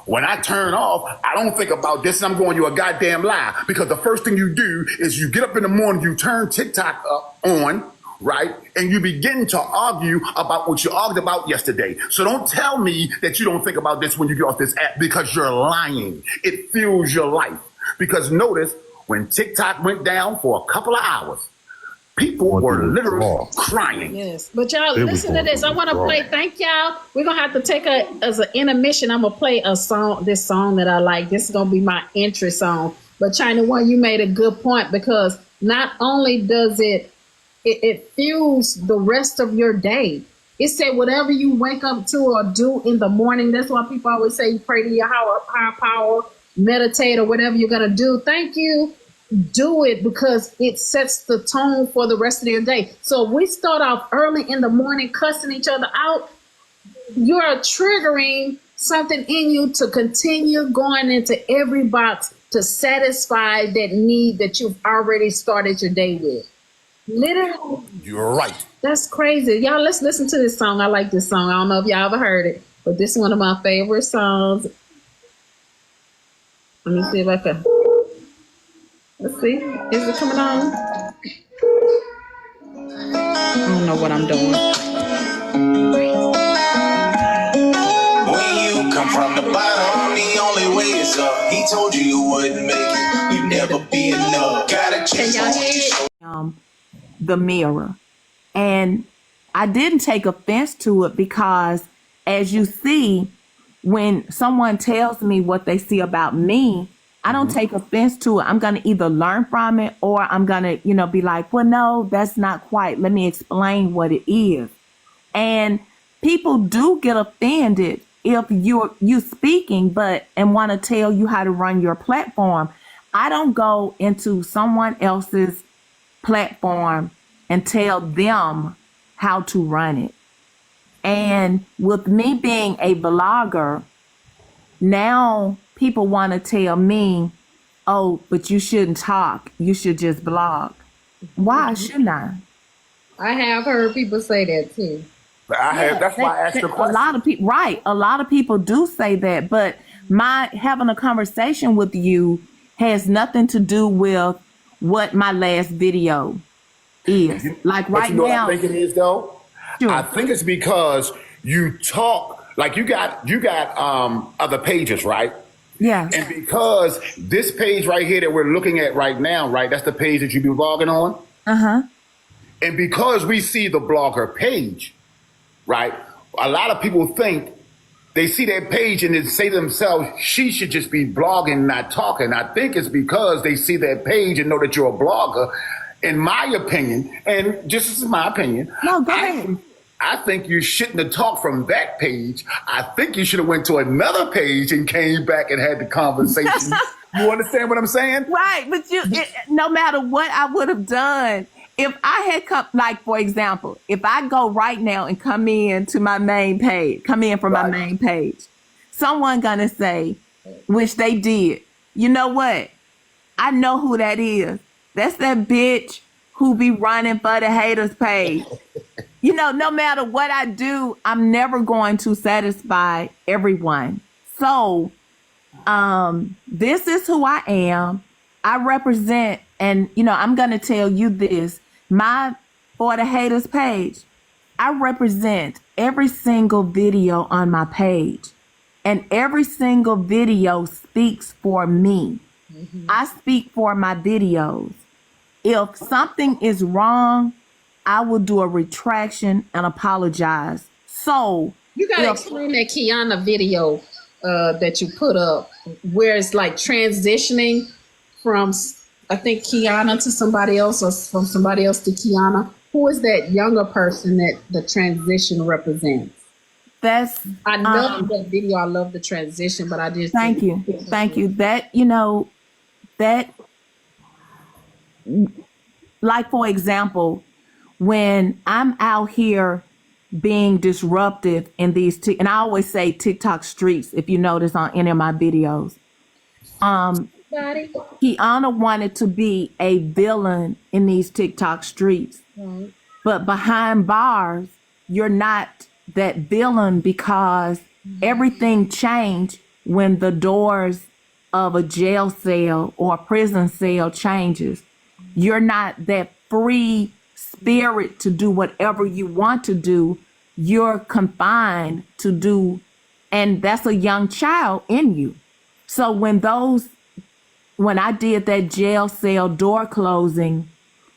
when I turn off, I don't think about this, and I'm going, you're a goddamn lie. Because the first thing you do is you get up in the morning, you turn TikTok on, right? And you begin to argue about what you argued about yesterday. So don't tell me that you don't think about this when you get off this app, because you're lying. It fuels your life. Because notice, when TikTok went down for a couple of hours, people were literally crying. Yes, but y'all They was listen to going this. I want to through play. withdrawal. Thank y'all. We're gonna have to take as an intermission. I'm gonna play a song. This song that I like. This is gonna be my entry song. But China One, you made a good point, because not only does it fuels the rest of your day. It said whatever you wake up to or do in the morning. That's why people always say you pray to your higher power, meditate, or whatever you're gonna do. Thank you. Do it because it sets the tone for the rest of your day. So if we start off early in the morning cussing each other out, you're triggering something in you to continue going into every box to satisfy that need that you've already started your day with. Literally, You're right. that's crazy. Y'all, let's listen to this song. I like this song. I don't know if y'all ever heard it, but this is one of my favorite songs. Let me see if I can. Let's see. Is it coming on? I don't know what I'm doing. When you come from the bottom, the only way is up. He told you you wouldn't make it. You'd never be enough. Gotta Can change y'all hear it? The mirror. And I didn't take offense to it because, as you see, when someone tells me what they see about me, I don't take offense to it. I'm going to either learn from it or I'm going to, be like, well, no, that's not quite. Let me explain what it is. And people do get offended if you speaking, and want to tell you how to run your platform. I don't go into someone else's platform and tell them how to run it. And with me being a blogger, now people want to tell me, oh, but you shouldn't talk. You should just blog. Why shouldn't I? I have heard people say that too. That's why I asked the A question. lot of people, right? A lot of people do say that, but my having a conversation with you has nothing to do with what my last video is. Like But right you know now, what I think it is though? Sure. I think it's because you talk like you got other pages, right? yeah, And because this page right here that we're looking at right now, right? That's the page that you be blogging on. And because we see the blogger page, right? A lot of people think they see that page and they say to themselves, she should just be blogging, not talking. I think it's because they see that page and know that you're a blogger. In my opinion, and just this is my opinion, No, go ahead. I think you shouldn't have talked from that page. I think you should have went to another page and came back and had the conversation. You understand what I'm saying? Right, but no matter what I would have done, if I had come, like for example, if I go right now and come in from my main page, someone gonna say, which they did, you know what? I know who that is. That's that bitch who be running for the haters page. No matter what I do, I'm never going to satisfy everyone. So, this is who I am. I represent, and I'm going to tell you this, my For the Haters page, I represent every single video on my page, and every single video speaks for me. I speak for my videos. If something is wrong, I will do a retraction and apologize. So You gotta explain that Kiana video that you put up, where it's like transitioning from, I think, Kiana to somebody else, or from somebody else to Kiana. Who is that younger person that the transition represents? I love that video. I love the transition, but I just thank you. That like for example, when I'm out here being disruptive in these and I always say TikTok streets, if you notice on any of my videos, Kiana wanted to be a villain in these TikTok streets. Right. But behind bars, you're not that villain because everything changed when the doors of a jail cell or a prison cell changes. You're not that free spirit to do whatever you want to do. You're confined to do, and that's a young child in you. So when I did that jail cell door closing,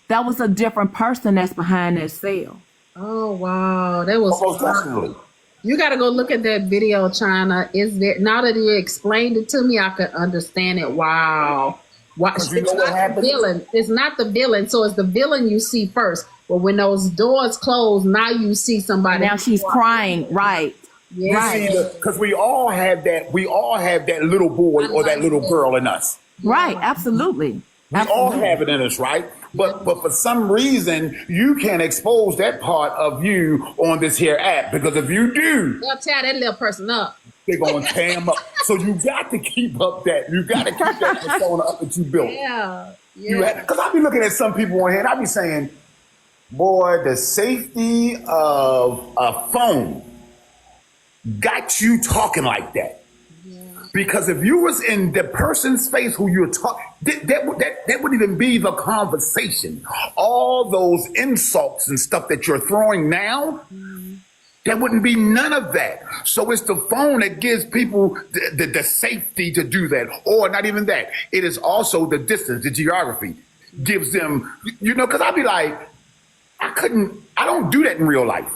that was a different person that's behind that cell. Oh wow, that was Most definitely. You got to go look at that video, China. Is there, now that you explained it to me, I could understand it. Wow. Watch, 'Cause you it's know what not the happens? villain. It's not the villain. So it's the villain you see first. But when those doors close, now you see somebody. Now she's crying, right? Yeah. Right. Because we all have that. We all have that little boy or that little girl in us. Right, absolutely. We all have it in us, right? But for some reason, you can't expose that part of you on this here app, because if you do, They'll tear that little person up. they're gonna tear him up. So you got to keep up that. You got to keep that persona up that you built. Yeah. Yeah. Because I be looking at some people on here, and I be saying, "Boy, the safety of a phone got you talking like that." Because if you was in the person's face who you're talking, that wouldn't even be the conversation. All those insults and stuff that you're throwing now, there wouldn't be none of that. So it's the phone that gives people the safety to do that. Or not even that. It is also the distance, the geography gives them, because I'd be like, I don't do that in real life.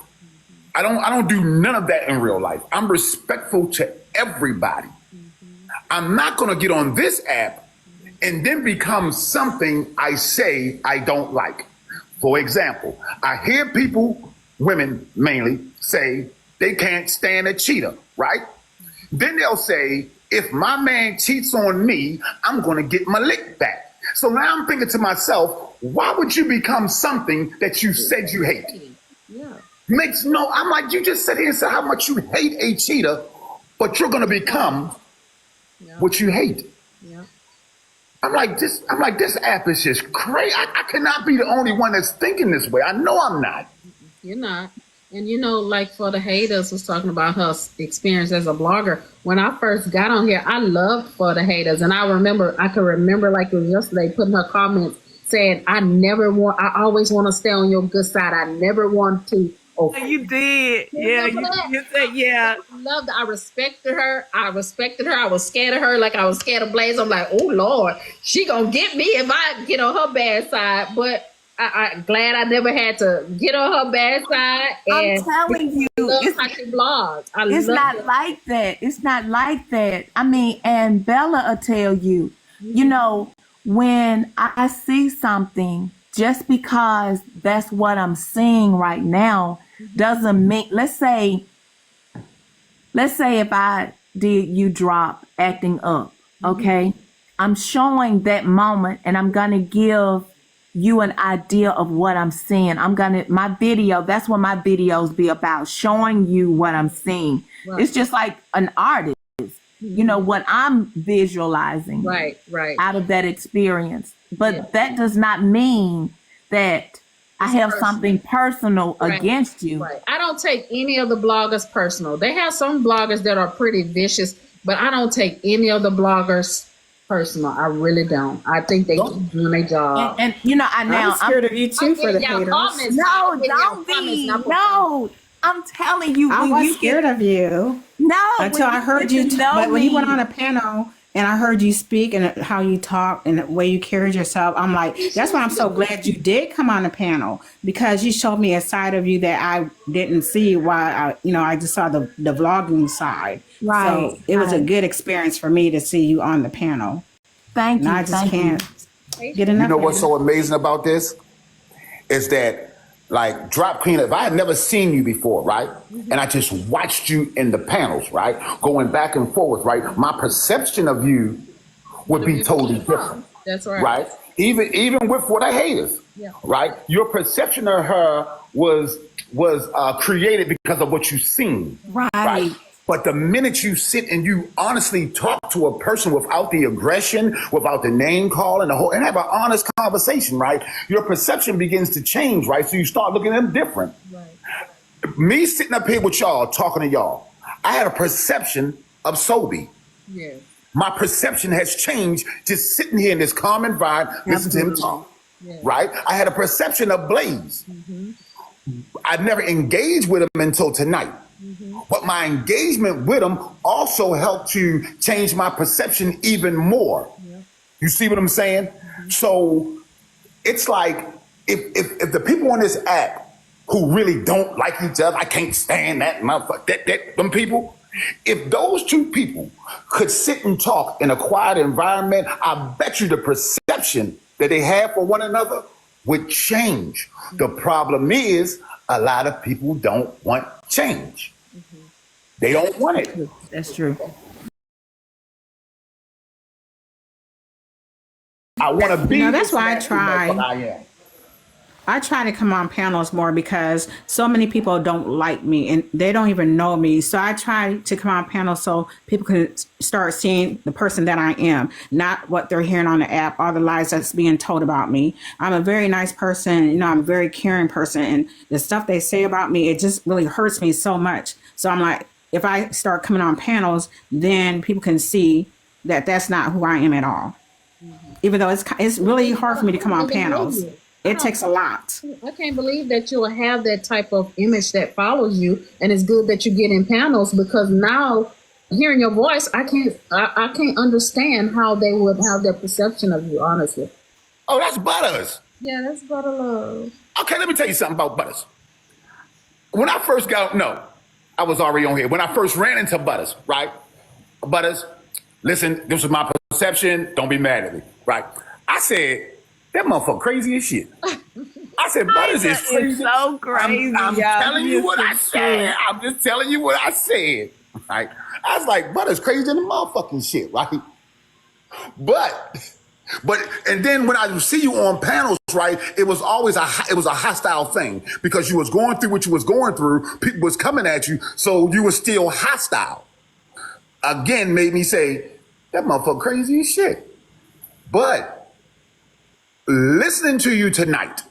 I don't do none of that in real life. I'm respectful to everybody. I'm not going to get on this app and then become something I say I don't like. For example, I hear people, women mainly, say they can't stand a cheater, right? Then they'll say, if my man cheats on me, I'm going to get my lick back. So now I'm thinking to myself, why would you become something that you said you hate? Yeah. I'm like, you just said here and said how much you hate a cheater, but you're going to become what you hate. Yeah. I'm like, this app is just crazy. I cannot be the only one that's thinking this way. I know I'm not. You're not. And like for the haters was talking about her experience as a blogger. When I first got on here, I loved For the Haters. And I can remember like it was yesterday, putting her comments saying, I always want to stay on your good side. I never want to. You did. Yeah, you said, yeah. I loved her. I respected her. I was scared of her like I was scared of Blaze. I'm like, oh, Lord, she going to get me if I get on her bad side. But I'm glad I never had to get on her bad side. And I'm telling you, it's how she blogs. It's not like that. It's not like that. I mean, and Bella will tell you, when I see something, just because that's what I'm seeing right now doesn't mean, let's say if I did you drop acting up, okay? I'm showing that moment and I'm going to give you an idea of what I'm seeing. My video, that's what my videos be about, showing you what I'm seeing. Right. It's just like an artist, what I'm visualizing right out of that experience. But that does not mean that I have something personal against you. Right. I don't take any of the bloggers personal. They have some bloggers that are pretty vicious, but I don't take any of the bloggers personal. I really don't. I think they keep doing their job. I'm scared of you too for the haters. No, don't be. No, I'm telling you. I was scared of you. No, until I heard you. But when you went on a panel and I heard you speak and how you talk and the way you carried yourself, I'm like, that's why I'm so glad you did come on the panel, because you showed me a side of you that I didn't see while I just saw the vlogging side. Right. So it was a good experience for me to see you on the panel. Thank you. And I just can't get enough. You know what's so amazing about this is that, like, Drop Queen, if I had never seen you before, right? And I just watched you in the panels, right? Going back and forth, right? My perception of you would be totally different. That's right. Right? Even with For the Haters, right? Your perception of her was created because of what you've seen. Right. But the minute you sit and you honestly talk to a person without the aggression, without the name calling, and have an honest conversation, right? Your perception begins to change, right? So you start looking at them different. Right. Me sitting up here with y'all, talking to y'all, I had a perception of Sobe. Yeah. My perception has changed just sitting here in this calm environment, listening to him talk, right? I had a perception of Blaze. I never engaged with him until tonight. But my engagement with him also helped to change my perception even more. You see what I'm saying? So it's like if the people on this app who really don't like each other, I can't stand that motherfucker, them people, If those two people could sit and talk in a quiet environment, I bet you the perception that they have for one another would change. The problem is a lot of people don't want change. They don't want it. That's true. I want to be. That's why I this, try. that's what I am. I try to come on panels more because so many people don't like me and they don't even know me. So I try to come on panels so people can start seeing the person that I am, not what they're hearing on the app, all the lies that's being told about me. I'm a very nice person. You know, I'm a very caring person. And the stuff they say about me, it just really hurts me so much. So I'm like, if I start coming on panels, then people can see that that's not who I am at all. Even though it's really hard for me to come on panels. It takes a lot. I can't believe that you'll have that type of image that follows you, and it's good that you get in panels because now, hearing your voice, I can't understand how they would have their perception of you. Honestly. Oh, that's Butters. Yeah, that's Butter Love. Okay, let me tell you something about Butters. When I first I was already on here. When I first ran into Butters, right? Butters, listen, this was my perception. Don't be mad at me, right? I said, that motherfucker crazy as shit. I said, Butters is crazy. So crazy. I'm telling you what I said. I'm just telling you what I said. Right? I was like, Butters crazy than the motherfucking shit, right? But and then when I would see you on panels, right, it was always a hostile thing because you was going through what you was going through. People was coming at you, so you were still hostile. Again, made me say, that motherfucker crazy as shit. But listening to you tonight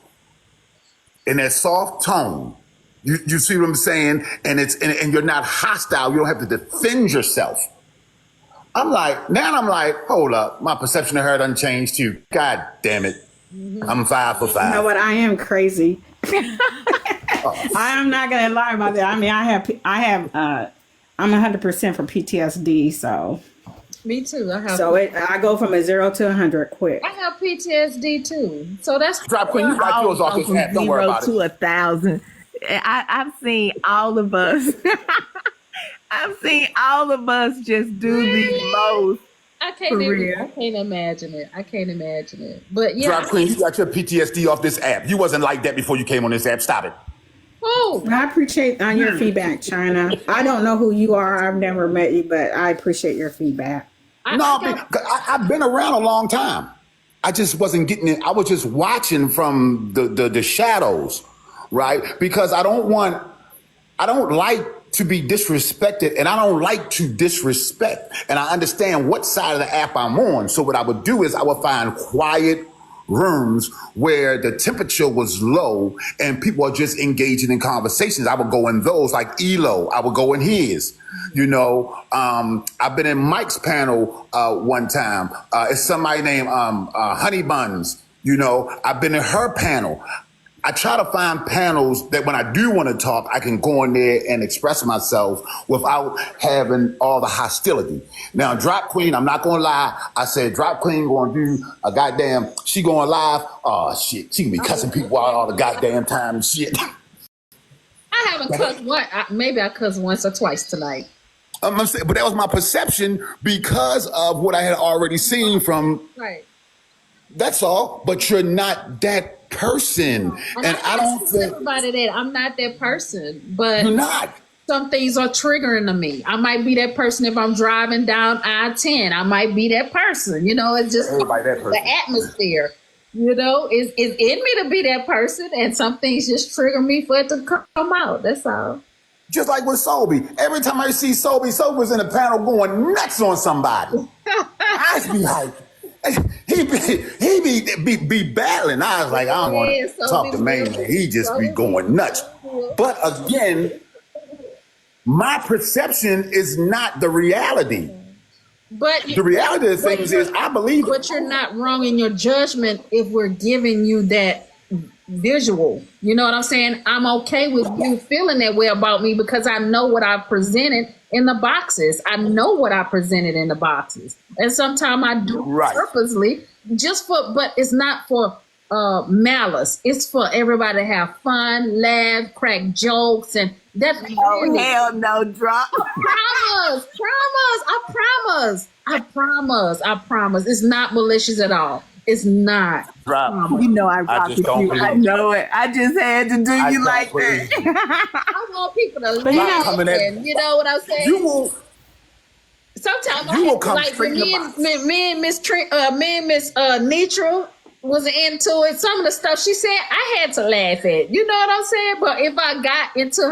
in that soft tone, you see what I'm saying? And you're not hostile. You don't have to defend yourself. I'm like, hold up. My perception of her done changed too. God damn it. I'm 5 for 5. You know what? I am crazy. I am not going to lie about that. I mean, I'm 100% for PTSD. So. Me too. I go from a 0 to 100 quick. I have PTSD too. So that's Drop Queen. You write yours off this app. Don't worry about it. 0 to 1,000. I've seen all of us. I've seen all of us just do the most. I can't imagine it. But yeah. Drop Queen, you got your PTSD off this app. You wasn't like that before you came on this app. Stop it. Oh. I appreciate your feedback, China. I don't know who you are. I've never met you, but I appreciate your feedback. I've been around a long time. I just wasn't getting it. I was just watching from the shadows, right? Because I don't like to be disrespected, and I don't like to disrespect. And I understand what side of the app I'm on. So what I would do is I would find quiet rooms where the temperature was low and people are just engaging in conversations. I would go in those, like Elo. I would go in his. You know, I've been in Mike's panel one time. It's somebody named Honey Buns. You know, I've been in her panel. I try to find panels that when I do want to talk, I can go in there and express myself without having all the hostility. Now, Drop Queen, I'm not going to lie. I said, Drop Queen going to do a goddamn, she going live. Oh, shit. She can be cussing people out all the goddamn time and shit. I haven't cussed maybe I cussed once or twice tonight. But that was my perception because of what I had already seen from. Right. That's all. But you're not that person. And I don't think everybody that I'm not that person, but you're not. Some things are triggering to me. I might be that person if I'm driving down I-10. I might be that person. You know, it's just the atmosphere. You know, it's in me to be that person, and some things just trigger me for it to come out. That's all. Just like with Sobe. Every time I see Sobe's in the panel going nuts on somebody. I just be like, he be battling. I was like, I don't want to talk to man. He just be going nuts. But again, my perception is not the reality. But the reality of things is I believe. But you're not wrong in your judgment if we're giving you that visual. You know what I'm saying? I'm okay with you feeling that way about me because I know what I've presented in the boxes. I know what I presented in the boxes. And sometimes I do purposely but it's not for malice. It's for everybody to have fun, laugh, crack jokes, and that's Oh, really hell no, drop. promise. I promise. It's not malicious at all. It's not. Drop. You know I I rock just with don't you. I believe know it. I just had to do I you don't like believe that. I want people to But you laugh, know, coming at- and you know what I'm saying. You will. Sometimes You I will come like straight when in me the and, box. me and Miss Nitra was into it. Some of the stuff she said, I had to laugh at. You know what I'm saying? But if I got into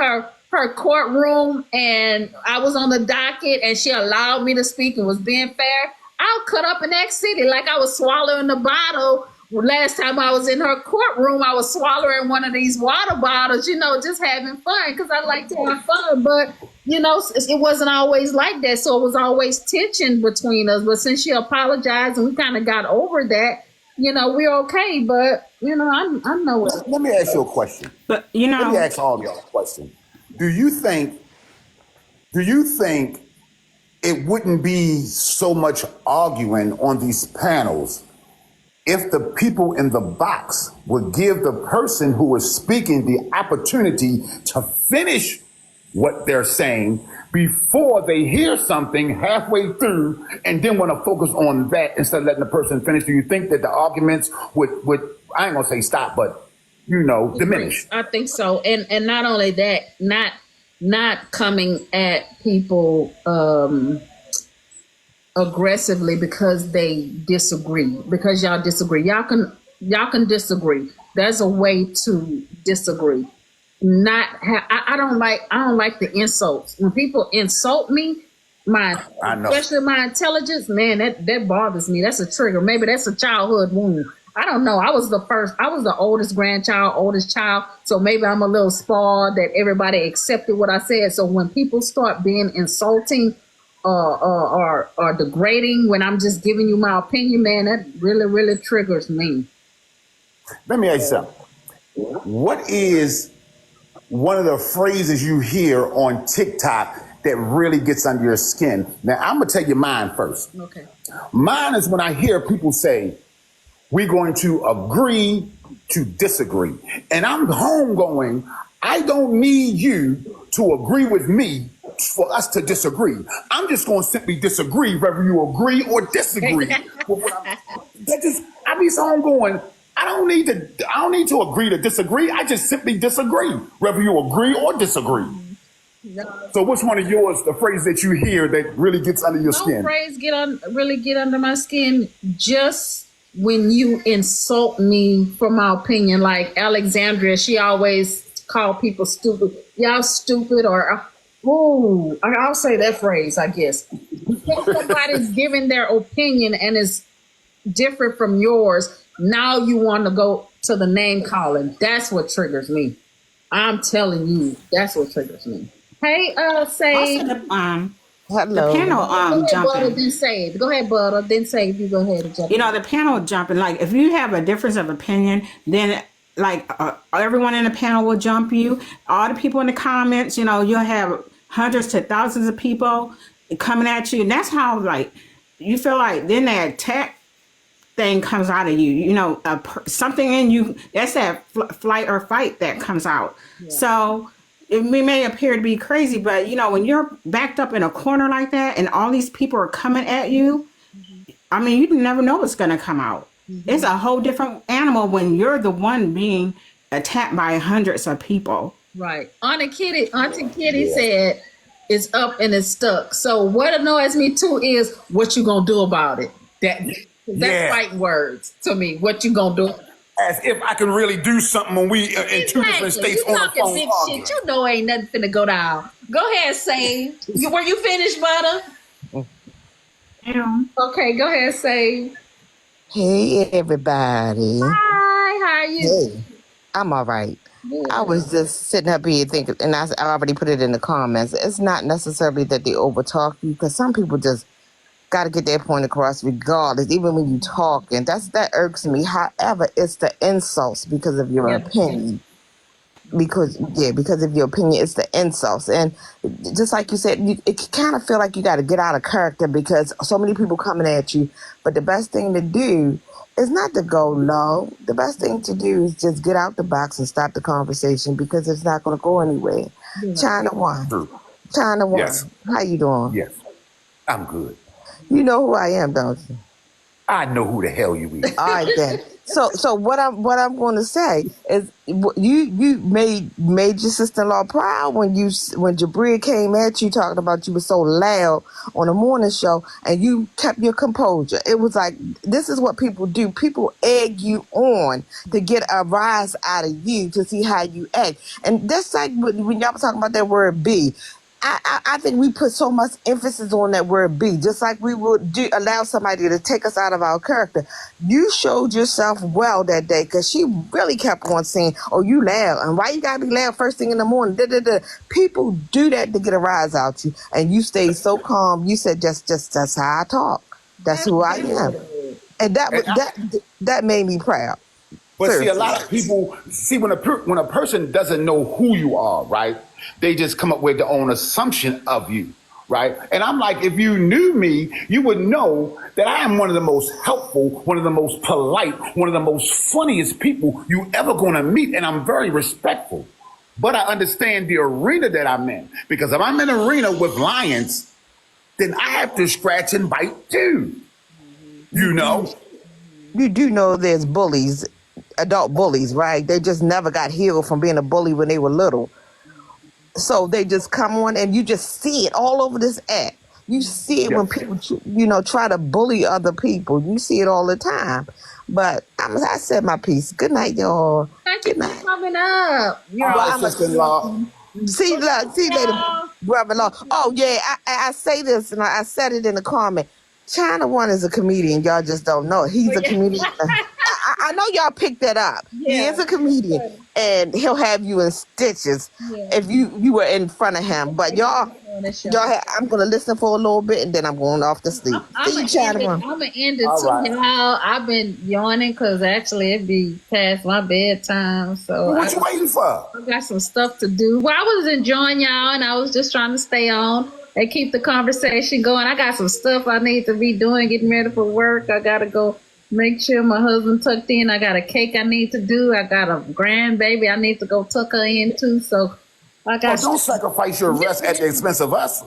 her courtroom and I was on the docket and she allowed me to speak and was being fair, I'll cut up in that city like I was swallowing the bottle. Last time I was in her courtroom, I was swallowing one of these water bottles, you know, just having fun because I like to have fun. But, you know, it wasn't always like that. So it was always tension between us. But since she apologized and we kind of got over that, you know, we're okay. But, you know, I know it. Let me ask you a question. but you Let me know, ask all of y'all a question. Do you think it wouldn't be so much arguing on these panels if the people in the box would give the person who is speaking the opportunity to finish what they're saying before they hear something halfway through and then want to focus on that instead of letting the person finish? Do you think that the arguments would I ain't gonna say stop, but you know, diminish? I think so. And not only that, not coming at people aggressively because they disagree, because y'all disagree. Y'all can disagree. There's a way to disagree. I don't like the insults. When people insult me, I know. especially my intelligence, man, that bothers me. That's a trigger. Maybe that's a childhood wound. I don't know. I was the oldest grandchild, oldest child. So maybe I'm a little spoiled that everybody accepted what I said. So when people start being insulting or degrading when I'm just giving you my opinion, man, that really, really triggers me. Let me ask you something. What is one of the phrases you hear on TikTok that really gets under your skin? Now, I'm going to tell you mine first. Okay. Mine is when I hear people say, we're going to agree to disagree. And I'm home going, I don't need you to agree with me for us to disagree. I'm just going to simply disagree whether you agree or disagree. I be so home going, I don't need to agree to disagree. I just simply disagree whether you agree or disagree. So which one of yours, the phrase that you hear that really gets under your No skin? phrase really get under my skin. Just when you insult me for my opinion, like Alexandria, she always called people stupid. Y'all stupid, or I'll say that phrase, I guess. If somebody's giving their opinion and is different from yours, now you want to go to the name calling. That's what triggers me. I'm telling you, that's what triggers me. Hey, say. also the Hello. panel Go ahead, Butter, jumping. then Save. Go ahead, Butter, then Save. You go ahead and jump. You know, the panel jumping. Like, if you have a difference of opinion, then like everyone in the panel will jump you. All the people in the comments, you know, you'll have hundreds to thousands of people coming at you, and that's how like you feel like then that attack thing comes out of you. You know, something in you, that's that flight or fight that comes out. So it may appear to be crazy, but you know, when you're backed up in a corner like that and all these people are coming at you, I mean, you never know what's going to come out. It's a whole different animal when you're the one being attacked by hundreds of people. Right. Auntie Kitty said it's up and it's stuck. So what annoys me too is what you gonna do about it. That's right words to me. What you gonna do? As if I can really do something when we in two different states You on the talking phone big arguing. shit. You know ain't nothing finna go down. Go ahead, Save. Were you finished, Butter? Yeah. Okay, go ahead, Save. Hey, everybody. Hi, how are you? Hey, I'm all right. I was just sitting up here thinking, and I already put it in the comments. It's not necessarily that they overtalk you, because some people just got to get their point across regardless, even when you talk, and that irks me. However, it's the insults because of your opinion. Because of your opinion, it's the insults. And just like you said, it kind of feel like you got to get out of character because so many people coming at you. But the best thing to do It's not to go low. The best thing to do is just get out the box and stop the conversation because it's not going to go anywhere. China One. True. China One. Yes. How you doing? Yes. I'm good. You know who I am, don't you? I know who the hell you is. All right then. So what I'm going to say is you made your sister-in-law proud when Jabria came at you talking about you were so loud on the morning show and you kept your composure. It was like, this is what people do. People egg you on to get a rise out of you to see how you act. And that's like when y'all were talking about that word be. I think we put so much emphasis on that word be, just like we would allow somebody to take us out of our character. You showed yourself well that day because she really kept on saying, oh, you loud. And why you got to be loud first thing in the morning? People do that to get a rise out you. And you stayed so calm. You said, just that's how I talk. That's who I am. And that made me proud. But Seriously. see, a lot of people when a person doesn't know who you are, right? They just come up with their own assumption of you, right? And I'm like, if you knew me, you would know that I am one of the most helpful, one of the most polite, one of the most funniest people you ever going to meet, and I'm very respectful. But I understand the arena that I'm in, because if I'm in an arena with lions, then I have to scratch and bite too. You know? You do know there's bullies, adult bullies, right? They just never got healed from being a bully when they were little. So they just come on and you just see it all over this app. You see it when people, try to bully other people. You see it all the time. But I said my piece. Good night, y'all. Thank Good you night. for coming up. All right, sister-in-law. See, later, brother-in-law. Oh, yeah, I say this, and I said it in the comment. China One is a comedian. Y'all just don't know it. He's a comedian. I know y'all picked that up. He is a comedian, and he'll have you in stitches if you were in front of him. But I'm gonna listen for a little bit, and then I'm going off to sleep. I'm gonna end it too, right. y'all. I've been yawning because actually it be past my bedtime, so What you waiting for? I got some stuff to do. Well, I was enjoying y'all, and I was just trying to stay on and keep the conversation going. I got some stuff I need to be doing, getting ready for work. I gotta go make sure my husband tucked in. I got a cake I need to do. I got a grandbaby I need to go tuck her in too. So I got. Don't sacrifice your rest at the expense of us.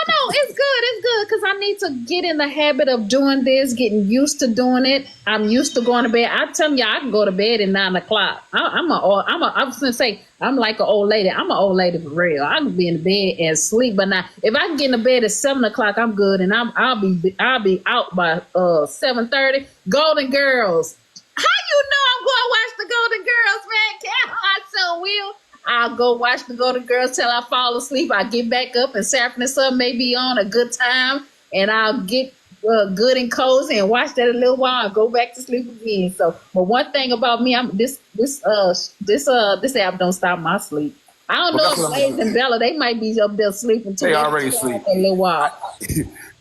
No, it's good because I need to get in the habit of doing this, getting used to doing it. I'm used to going to bed. I tell you, I can go to bed at 9 o'clock. I was gonna say I'm like an old lady. I'm an old lady for real. I can be in the bed and sleep, but now if I can get in the bed at 7 o'clock, I'm good, and I'll be out by 7:30. Golden Girls. How you know I'm going to watch the Golden Girls, man? I so will. I'll go watch the Golden Girls till I fall asleep. I get back up and Saturday and Sunday may be on a good time, and I'll get good and cozy and watch that a little while and go back to sleep again. So, but one thing about me, this app don't stop my sleep. I don't know if Blaze and Bella, they might be up there sleeping too. They already sleep. A little while.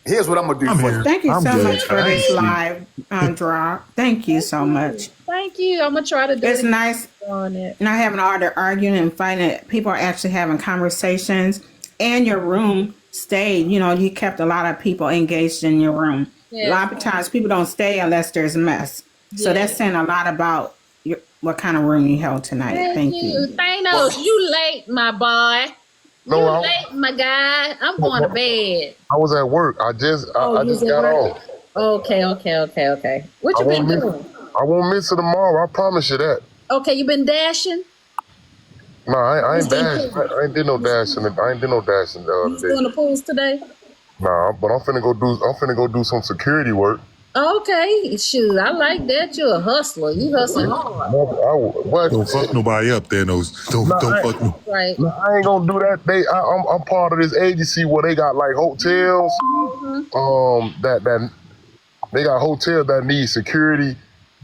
Here's what I'm gonna do for you. Thank you I'm so good. much for I this ain't live, Andra. Thank you so much. Thank you. I'm gonna try to do It's it nice on it. not having all the arguing and fighting. People are actually having conversations, and your room stayed. You kept a lot of people engaged in your room. Yeah. A lot of times people don't stay unless there's a mess. So Yeah. that's saying a lot about what kind of room you held tonight. Thank you. Thanos, you late, my boy. No, You I- late, my guy. I'm going to bed. I was at work. I just got off. Okay. What you been doing? I won't miss it tomorrow. I promise you that. Okay, you been dashing? No, I ain't been dash. cool. I ain't did no dashing. I ain't did no dashing the You other doing day. the pools today? Nah, but I'm finna go do some security work. Okay, shoot, I like that. You're a hustler. You hustling hard, What? Don't fuck nobody up, Thanos. Don't fuck me. right? No, I ain't gonna do that. I'm part of this agency where they got like hotels. That they got hotels that need security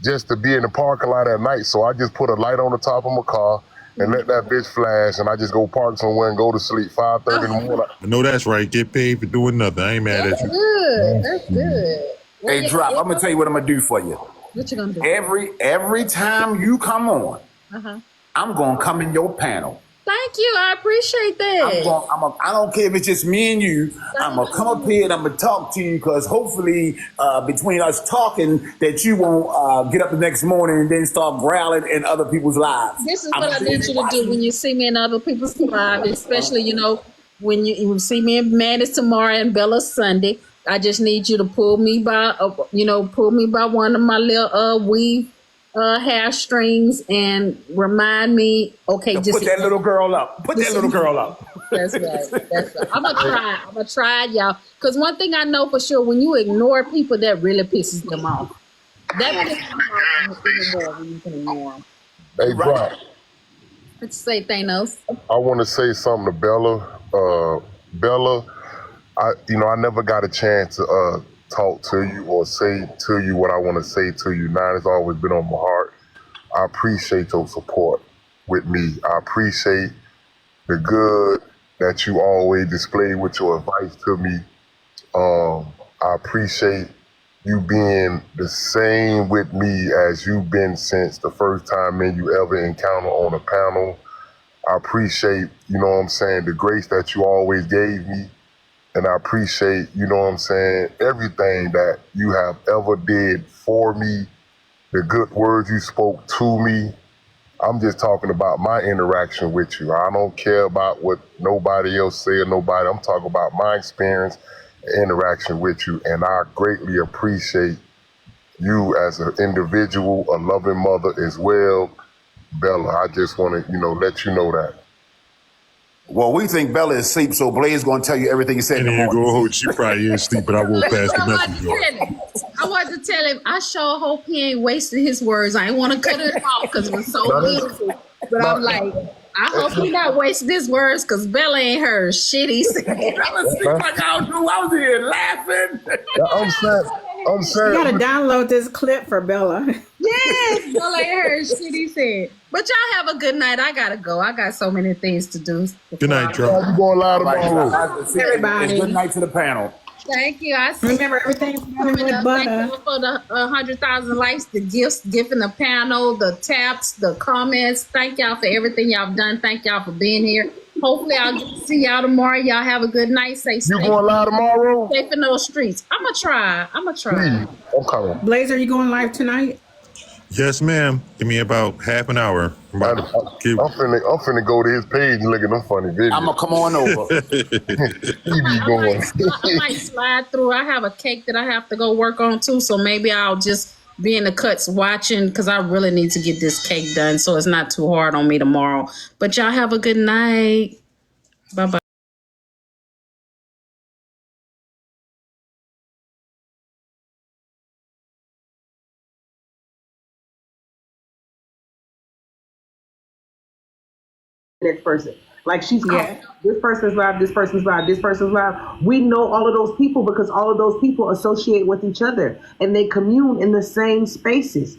just to be in the parking lot at night. So I just put a light on the top of my car and let that bitch flash, and I just go park somewhere and go to sleep 5:30 in the morning. I know that's right. Get paid for doing nothing. I ain't mad at you. Good. That's good. Hey, Drop, I'm gonna tell you what I'm gonna do for you. What you gonna do? Every time you come on, Uh-huh. I'm gonna come in your panel. Thank Thank you. I appreciate that. I don't care if it's just me and you. I'm gonna come up here and I'm gonna talk to you because hopefully, between us talking, that you won't get up the next morning and then start growling in other people's lives. This is what I need you to do when you see me in other people's lives, especially, when you see me in Madness tomorrow and Bella Sunday. I just need you to pull me by one of my little weave hair strings and remind me, okay, just put that little girl up. Put that little girl up. That's right. I'm gonna try, y'all. Because one thing I know for sure, when you ignore people, that really pisses them off. That pisses them off even more when you can ignore them. Hey, Brock, What you say, Thanos? I want to say something to Bella. Bella, I never got a chance to talk to you or say to you what I want to say to you. Now it's always been on my heart. I appreciate your support with me. I appreciate the good that you always display with your advice to me. I appreciate you being the same with me as you've been since the first time me and you ever encountered on a panel. I appreciate, the grace that you always gave me. And I appreciate, everything that you have ever did for me, the good words you spoke to me. I'm just talking about my interaction with you. I don't care about what nobody else said, I'm talking about my experience and interaction with you. And I greatly appreciate you as an individual, a loving mother as well. Bella, I just want to, let you know that. Well, we think Bella is asleep, so Blaze is going to tell you everything he said in the morning. She probably is asleep, but I will pass the message on. I wanted to tell him, I sure hope he ain't wasted his words. I ain't want to cut it off because it was so beautiful. But I'm like, I hope he not wasting his words because Bella ain't heard shit he said. I was asleep like I don't know. I was here laughing. I'm saying. You gotta download this clip for Bella. Yes, Bella ain't heard shit he said. But y'all have a good night. I gotta go. I got so many things to do. Good night, Joe. You going live tomorrow? Everybody. Good night to the panel. Thank you. I see. Remember, everything's better with butter. Thank you for the 100,000 likes, the gifts, giving the panel, the taps, the comments. Thank y'all for everything y'all done. Thank y'all for being here. Hopefully, I'll see y'all tomorrow. Y'all have a good night. Stay safe. You going live tomorrow? Safe in those streets. I'm gonna try. I'm coming. Blazer, you going live tonight? Yes, ma'am. Give me about half an hour. I'm finna go to his page and look at them funny videos. I'm going to come on over. He be going. I might slide through. I have a cake that I have to go work on too, so maybe I'll just be in the cuts watching because I really need to get this cake done so it's not too hard on me tomorrow. But y'all have a good night. Bye-bye. Next person. Like she's this person's live, this person's live, this person's live. We know all of those people because all of those people associate with each other and they commune in the same spaces.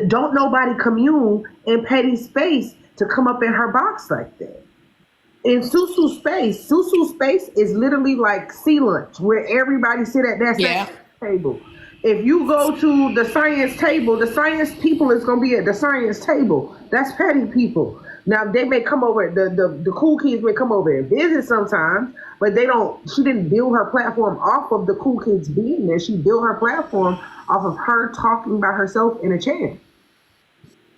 Don't nobody commune in Petty's space to come up in her box like that. In Susu's space is literally like sea lunch where everybody sit at that same table. If you go to the science table, the science people is going to be at the science table. That's Petty people. Now they may come over, the cool kids may come over and visit sometimes, but she didn't build her platform off of the cool kids being there. She built her platform off of her talking by herself in a chair.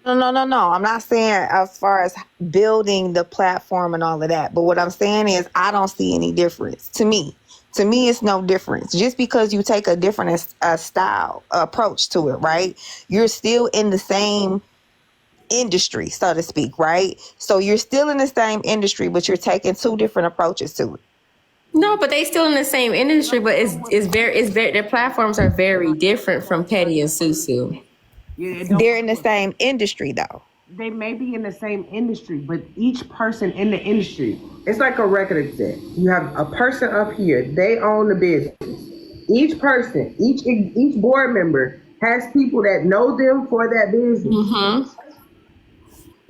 No. I'm not saying as far as building the platform and all of that. But what I'm saying is I don't see any difference to me. To me, it's no difference. Just because you take a different style approach to it, right? You're still in the same industry, so to speak, right? So you're still in the same industry, but you're taking two different approaches to it. No, but they still in the same industry, but it's very their platforms are very different from Petty and Susu. They're in the same industry though. They may be in the same industry, but each person in the industry, it's like a record exec. You have a person up here, they own the business. Each person, each board member has people that know them for that business. Mm-hmm.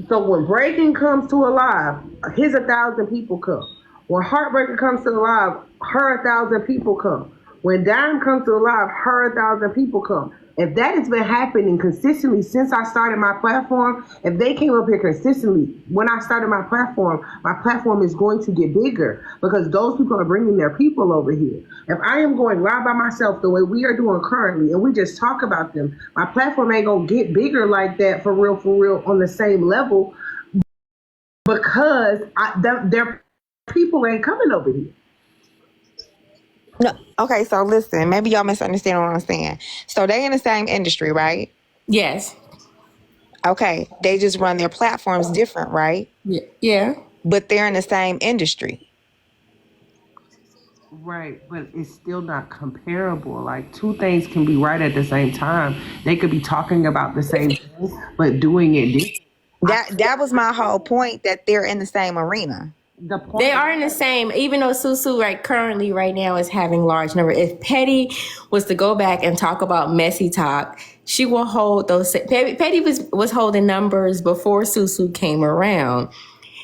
So when Breaking comes to a live, his 1,000 people come. When Heartbreaker comes to the live, her 1,000 people come. When Dime comes to the live, her 1,000 people come. If that has been happening consistently since I started my platform, if they came up here consistently when I started my platform is going to get bigger because those people are bringing their people over here. If I am going live by myself the way we are doing currently and we just talk about them, my platform ain't going to get bigger like that for real on the same level because their people ain't coming over here. No, okay, so listen, maybe y'all misunderstand what I'm saying. So they in the same industry, right? Yes. Okay, they just run their platforms different, right? Yeah. But they're in the same industry. Right, but it's still not comparable. Like two things can be right at the same time. They could be talking about the same thing, but doing it different. That was my whole point, that they're in the same arena. They are in the same, even though Susu right now is having large numbers. If Petty was to go back and talk about messy talk, she will hold those. Petty was holding numbers before Susu came around.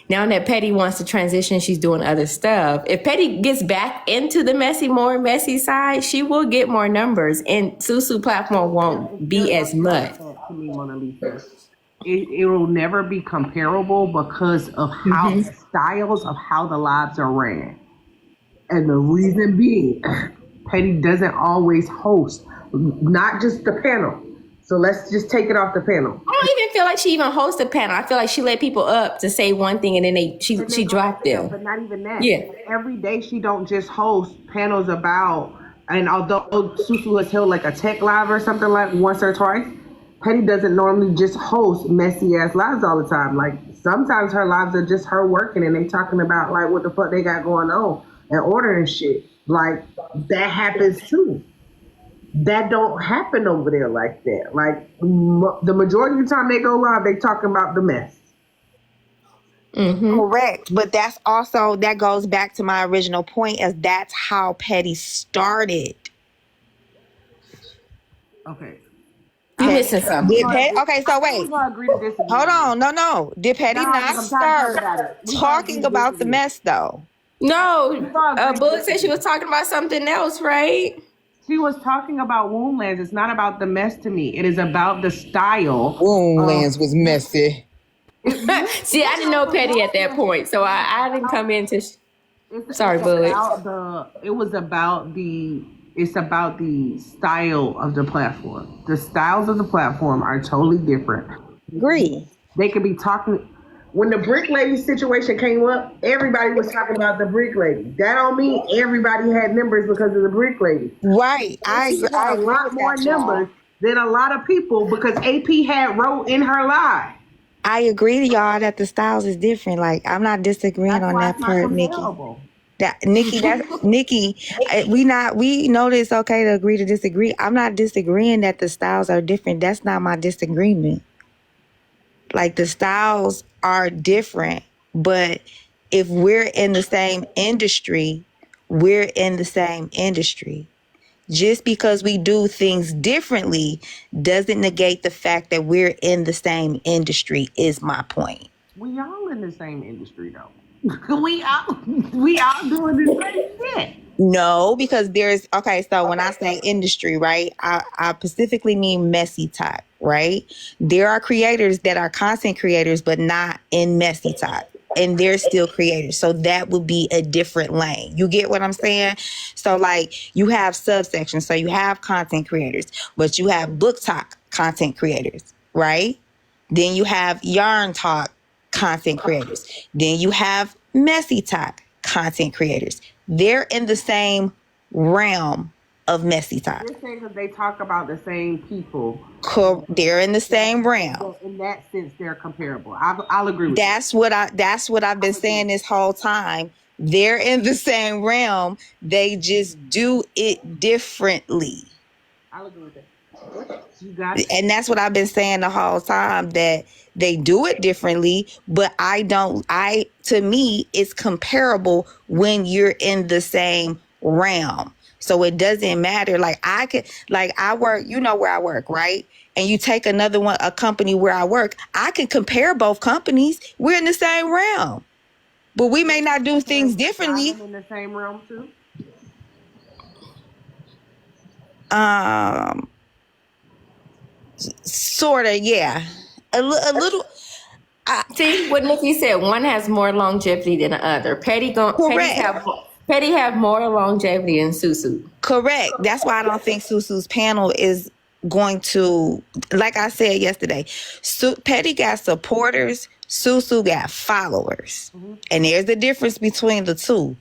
Now that Petty wants to transition, she's doing other stuff. If Petty gets back into the more messy side, she will get more numbers, and Susu platform won't be as much. To me, Mona Lisa. It will never be comparable because of how the styles of how the lives are ran. And the reason being, Petty doesn't always host, not just the panel. So let's just take it off the panel. I don't even feel like she even hosts a panel. I feel like she let people up to say one thing and then she dropped them. But not even that. Yeah. Every day she don't just host panels about, and although Susu has held like a tech live or something like once or twice, Petty doesn't normally just host messy ass lives all the time. Like sometimes her lives are just her working and they talking about like what the fuck they got going on and ordering shit. Like that happens too. That don't happen over there like that. Like the majority of the time they go live, they talking about the mess. Correct. But that goes back to my original point, as that's how Petty started. Okay. You missing something. Okay, so wait. Hold on. No. Did Petty not start talking about the mess, though? No. Bullock said she was talking about something else, right? She was talking about Woundlands. It's not about the mess to me. It is about the style. Woundlands was messy. See, I didn't know Petty at that point, so I didn't come into. Sorry, Bullock. It's about the style of the platform. The styles of the platform are totally different. Agree. They could be talking. When the Brick Lady situation came up, everybody was talking about the Brick Lady. That don't mean everybody had numbers because of the Brick Lady. Right. I a lot more numbers than a lot of people because AP had wrote in her live. I agree to y'all that the styles is different. Like I'm not disagreeing on that part, Nikki. Nikki, we know that it's okay to agree to disagree. I'm not disagreeing that the styles are different. That's not my disagreement. Like the styles are different, but if we're in the same industry, we're in the same industry. Just because we do things differently doesn't negate the fact that we're in the same industry, is my point. We all in the same industry though. we all doing the same shit. No, because so when I say industry, right, I specifically mean messy talk, right? There are creators that are content creators, but not in messy talk. And they're still creators. So that would be a different lane. You get what I'm saying? So like you have subsections. So you have content creators, but you have book talk content creators, right? Then you have yarn talk content creators. Then you have messy talk content creators. They're in the same realm of messy talk. You're saying because they talk about the same people. They're in the same realm. So in that sense, they're comparable. I'll agree with that's that. That's what I've been saying this whole time. They're in the same realm. They just do it differently. I'll agree with that. You got it. And that's what I've been saying the whole time, that they do it differently, but to me, it's comparable when you're in the same realm. So it doesn't matter. Like I work, you know where I work, right? And you take another one, a company where I work, I can compare both companies. We're in the same realm, but we may not do things differently. In the same realm too. Sorta, yeah. A little. See what Nikki said. One has more longevity than the other. Petty have more longevity than Susu. Correct. That's why I don't think Susu's panel is going to, like I said yesterday, Petty got supporters, Susu got followers. And there's the difference between the two.